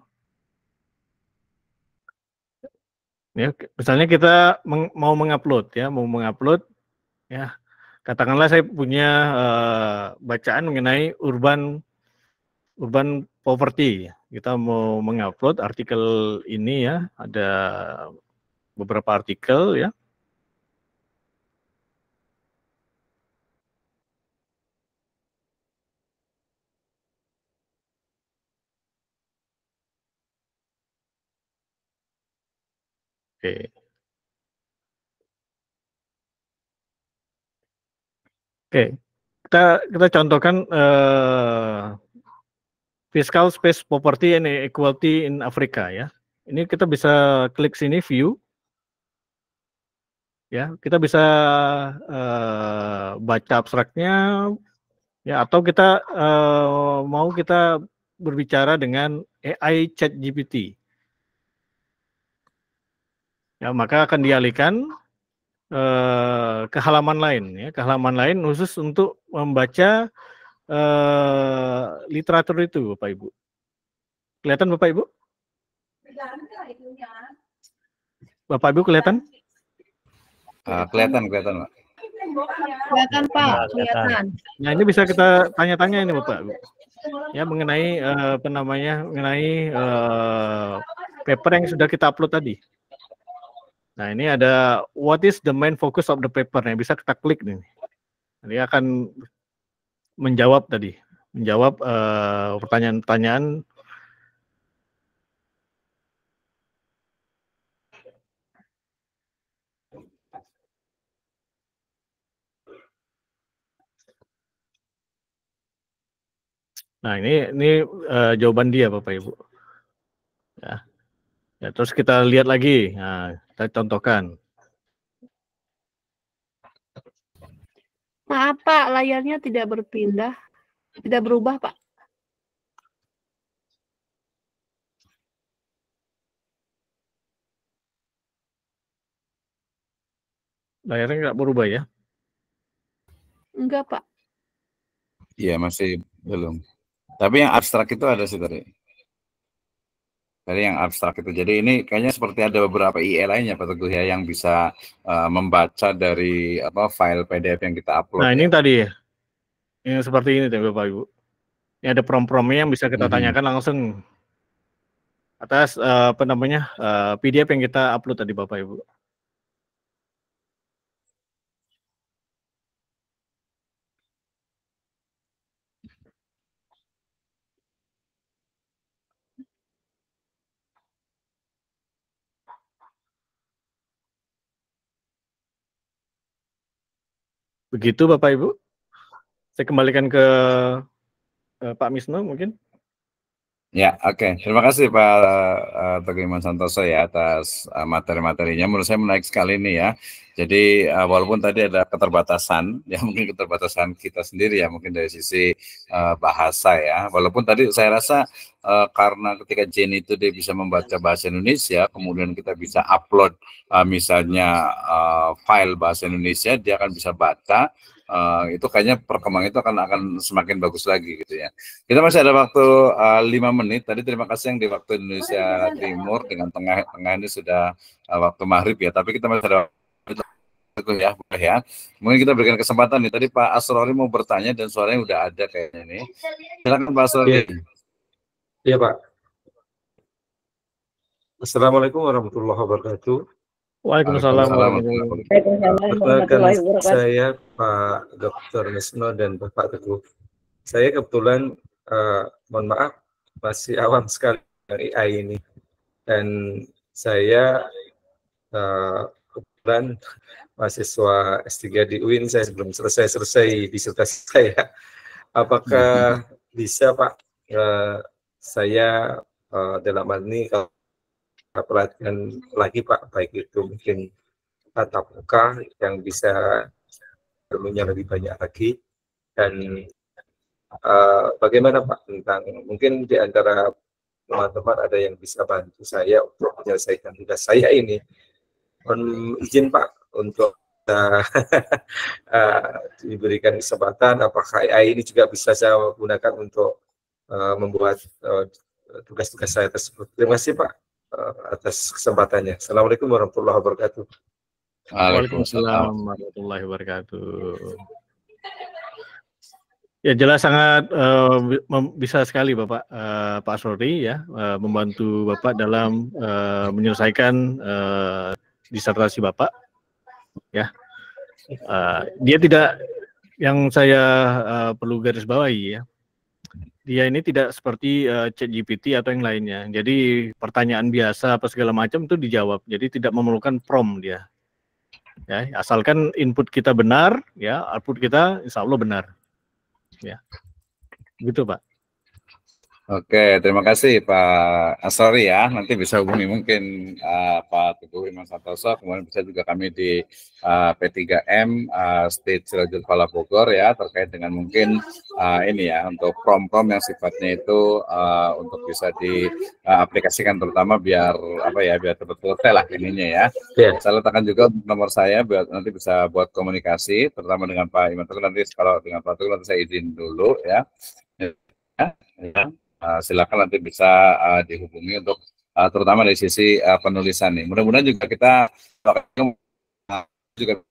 Ya, misalnya kita mau mengupload ya, ya. Katakanlah saya punya bacaan mengenai urban poverty. Kita mau mengupload artikel ini ya, ada beberapa artikel ya. Oke. Oke, kita contohkan Fiscal Space Poverty and Equality in Africa ya. Ini kita bisa klik sini view. Ya, kita bisa baca abstraknya ya, atau kita mau kita berbicara dengan AI ChatGPT. Ya, maka akan dialihkan ke halaman lain ya, ke halaman lain khusus untuk membaca literatur itu Bapak Ibu. Kelihatan Bapak Ibu? Bapak Ibu kelihatan? Kelihatan Pak. Kelihatan Pak, kelihatan. Nah ini bisa kita tanya-tanya ini Bapak Ibu. Ya mengenai apa namanya, mengenai paper yang sudah kita upload tadi. Nah ini ada what is the main focus of the paper, yang bisa kita klik nih. Dia akan menjawab tadi, menjawab pertanyaan-pertanyaan. Nah ini jawaban dia Bapak Ibu. Ya. Ya, terus kita lihat lagi, nah, kita contohkan. Maaf Pak, layarnya tidak berpindah, tidak berubah Pak. Layarnya nggak berubah ya? Enggak Pak. Iya masih belum. Tapi yang abstrak itu ada sih tadi. Dari yang abstrak itu. Jadi ini kayaknya seperti ada beberapa IE lainnya Pak Teguh ya yang bisa membaca dari file PDF yang kita upload. Nah ini tadi ya, yang seperti ini Bapak Ibu. Ini ada prompt-promptnya yang bisa kita tanyakan langsung atas apa namanya PDF yang kita upload tadi Bapak Ibu. Begitu Bapak Ibu. Saya kembalikan ke Pak Misno mungkin. Ya, oke. Terima kasih Pak Teguh Iman Santoso ya atas materi-materinya. Menurut saya menarik sekali nih ya. Jadi walaupun tadi ada keterbatasan, ya mungkin keterbatasan kita sendiri ya, mungkin dari sisi bahasa ya. Walaupun tadi saya rasa karena ketika Genie itu dia bisa membaca bahasa Indonesia, kemudian kita bisa upload misalnya file bahasa Indonesia, dia akan bisa baca. itu kayaknya perkembangan itu akan semakin bagus lagi gitu ya. Kita masih ada waktu 5 menit. Tadi terima kasih yang di waktu Indonesia Timur dengan tengah ini sudah waktu maghrib ya. Tapi kita masih ada waktu ya, boleh ya. Mungkin kita berikan kesempatan nih. Tadi Pak Asrori mau bertanya dan suaranya udah ada kayaknya nih. Silakan Pak Asrori. Iya Pak. Assalamualaikum warahmatullahi wabarakatuh. Waalaikumsalam warahmatullahi wabarakatuh. Saya Pak Dr. Misno dan Bapak Teguh. Saya kebetulan, mohon maaf, masih awam sekali dari AI ini. Dan saya kebetulan mahasiswa S3 di UIN, saya belum selesai disertasi saya. Apakah bisa Pak, saya dalam hal ini kalau pelatihan lagi Pak, baik itu mungkin tatap muka yang bisa ilmunya lebih banyak lagi, dan bagaimana Pak tentang mungkin di antara teman-teman ada yang bisa bantu saya untuk menyelesaikan tugas saya ini. Mohon izin Pak untuk diberikan kesempatan, apakah AI ini juga bisa saya gunakan untuk membuat tugas-tugas saya tersebut. Terima kasih Pak atas kesempatannya. Assalamualaikum warahmatullahi wabarakatuh. Waalaikumsalam warahmatullahi wabarakatuh. Ya jelas sangat bisa sekali Bapak Pak Asrori ya membantu Bapak dalam menyelesaikan disertasi Bapak ya. Dia tidak, yang saya perlu garis bawahi ya, dia ini tidak seperti ChatGPT atau yang lainnya. Jadi pertanyaan biasa apa segala macam itu dijawab. Jadi tidak memerlukan prompt dia. Ya, asalkan input kita benar, ya output kita insya Allah benar. Ya, gitu Pak. Oke, terima kasih Pak Asrori ya. Nanti bisa hubungi mungkin Pak Teguh Iman Santoso, kemudian bisa juga kami di P3M State Sirajul Falah Bogor ya, terkait dengan mungkin ini ya untuk prom-prom yang sifatnya itu untuk bisa diaplikasikan terutama biar apa ya, biar betul-betul lah ininya ya. Saya letakkan juga nomor saya biar nanti bisa buat komunikasi terutama dengan Pak Iman Teguh. Nanti kalau dengan Pak Teguh nanti saya izin dulu ya. Silakan nanti bisa dihubungi untuk terutama dari sisi penulisan nih. Mudah-mudahan juga kita juga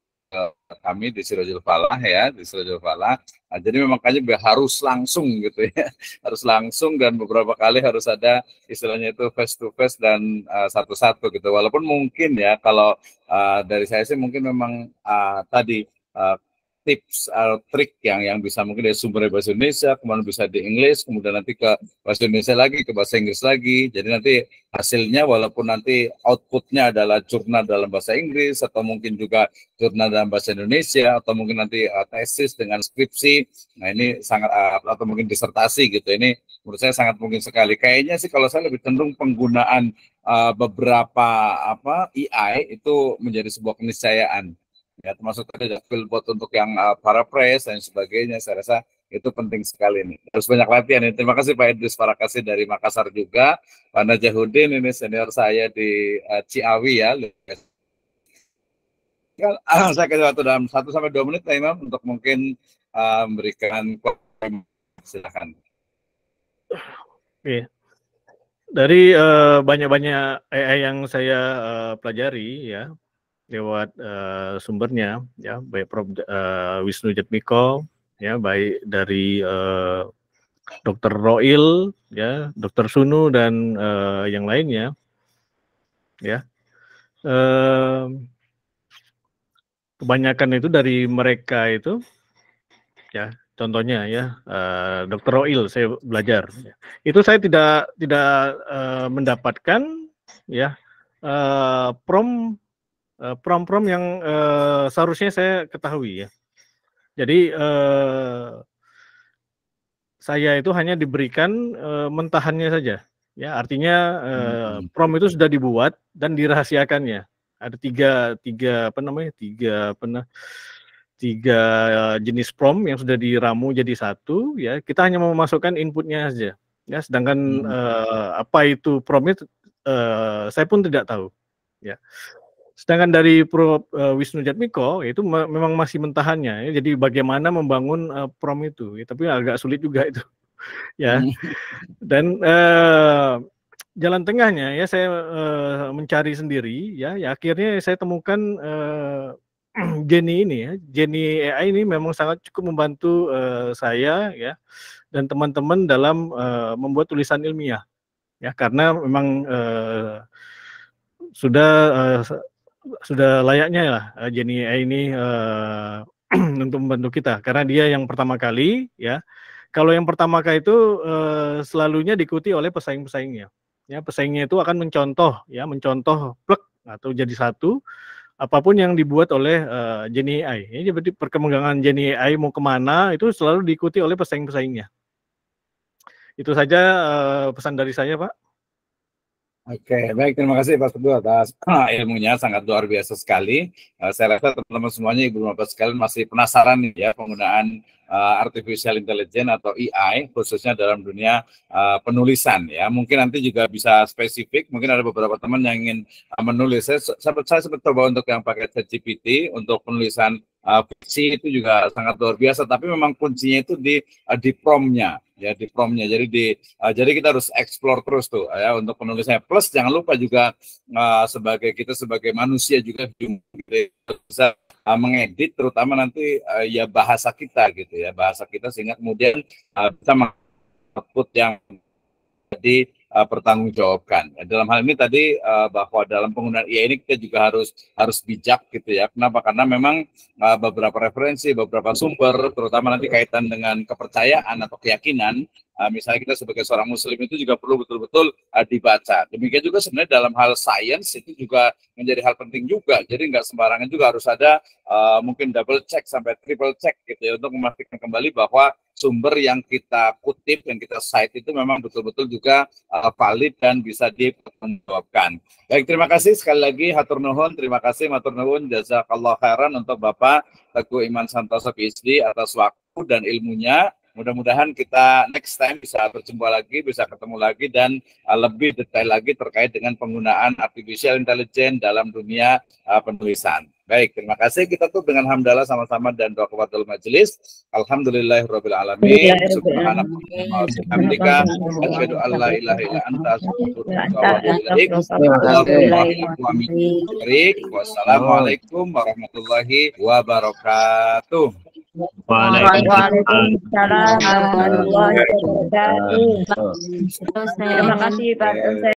kami di Sirajul Falah ya, di Sirajul Falah. Jadi memang makanya harus langsung gitu ya, harus langsung dan beberapa kali harus ada istilahnya itu face to face dan satu-satu gitu. Walaupun mungkin ya kalau dari saya sih mungkin memang tadi tips atau trik yang bisa mungkin dari sumber bahasa Indonesia, kemudian bisa di Inggris, kemudian nanti ke bahasa Indonesia lagi, ke bahasa Inggris lagi. Jadi nanti hasilnya walaupun nanti outputnya adalah jurnal dalam bahasa Inggris atau mungkin juga jurnal dalam bahasa Indonesia atau mungkin nanti tesis dengan skripsi. Nah ini sangat atau mungkin disertasi gitu. Ini menurut saya sangat mungkin sekali. Kayaknya sih kalau saya lebih cenderung penggunaan beberapa AI itu menjadi sebuah keniscayaan. Ya, termasuk tadi ada Fieldbot untuk yang paraphrase dan sebagainya. Saya rasa itu penting sekali nih. Harus banyak latihan ini. Terima kasih Pak Idris Farakasi dari Makassar juga. Pak Najahudin ini senior saya di Ciawi ya. Saya kasih waktu dalam 1-2 menit Pak Imam untuk mungkin memberikan silakan. Oke. Dari banyak-banyak AI yang saya pelajari ya, lewat sumbernya ya, baik Prof Wisnu Jatmiko ya, baik dari Dr. Roil ya, Dr. Sunu dan yang lainnya ya. Kebanyakan itu dari mereka itu ya, contohnya ya Dr. Roil saya belajar ya. Itu saya tidak mendapatkan ya prom yang seharusnya saya ketahui ya. Jadi saya itu hanya diberikan mentahannya saja. Ya, artinya prom itu sudah dibuat dan dirahasiakannya. Ada tiga jenis prom yang sudah diramu jadi satu. Ya, kita hanya memasukkan inputnya saja. Ya, sedangkan apa itu promnya saya pun tidak tahu. Ya. Sedangkan dari Prof. Wisnu Jatmiko itu memang masih mentahannya, ya. Jadi bagaimana membangun prom itu, ya. Tapi agak sulit juga itu, ya. Dan jalan tengahnya ya saya mencari sendiri, ya. Akhirnya saya temukan Jenny ini, ya. Jenny AI ini memang sangat cukup membantu saya, ya, dan teman-teman dalam membuat tulisan ilmiah, ya, karena memang sudah layaknya lah Jenny AI ini untuk membantu kita, karena dia yang pertama kali, ya. Kalau yang pertama kali itu selalunya diikuti oleh pesaing-pesaingnya, ya. Pesaingnya itu akan mencontoh plek atau jadi satu apapun yang dibuat oleh Jenny AI. Ini berarti perkembangan Jenny AI mau kemana itu selalu diikuti oleh pesaing-pesaingnya. Itu saja pesan dari saya, Pak. Oke, baik, terima kasih Pak Teguh atas ilmunya, sangat luar biasa sekali. Saya rasa teman-teman semuanya, Ibu Bapak sekalian masih penasaran nih ya penggunaan artificial intelligence atau AI khususnya dalam dunia penulisan ya. Mungkin nanti juga bisa spesifik, mungkin ada beberapa teman yang ingin menulis. Saya sempat coba untuk yang pakai ChatGPT untuk penulisan fiksi itu juga sangat luar biasa, tapi memang kuncinya itu di prompt-nya. Ya, di prompt-nya. Jadi kita harus explore terus tuh ya untuk penulisnya. Plus jangan lupa juga sebagai manusia juga bisa mengedit terutama nanti ya bahasa kita gitu ya, bahasa kita sehingga kemudian bisa output yang jadi pertanggungjawabkan. Dalam hal ini tadi bahwa dalam penggunaan AI ini kita juga harus bijak gitu ya. Kenapa? Karena memang beberapa referensi, beberapa sumber, terutama nanti kaitan dengan kepercayaan atau keyakinan, misalnya kita sebagai seorang muslim itu juga perlu betul-betul dibaca. Demikian juga sebenarnya dalam hal sains itu juga menjadi hal penting juga. Jadi nggak sembarangan juga harus ada mungkin double check sampai triple check gitu ya untuk memastikan kembali bahwa sumber yang kita kutip, yang kita cite itu memang betul-betul juga valid dan bisa dipertanggungjawabkan. Baik, terima kasih sekali lagi, hatur nuhun, terima kasih, matur nuhun, jazakallah khairan untuk Bapak Teguh Iman Santoso PhD atas waktu dan ilmunya. Mudah-mudahan kita next time bisa berjumpa lagi, bisa ketemu lagi, dan lebih detail lagi terkait dengan penggunaan artificial intelligence dalam dunia penulisan. Baik, terima kasih. Kita tutup dengan hamdalah sama-sama dan doa kepada majelis. Alhamdulillahirabbil alamin. Subhanallah wa bihamdika asyhadu an la ilaha illa anta astaghfiruka wa atubu ilaik. Wassalamualaikum warahmatullahi wabarakatuh. Waalaikumsalam warahmatullahi wabarakatuh. Terima kasih Pak.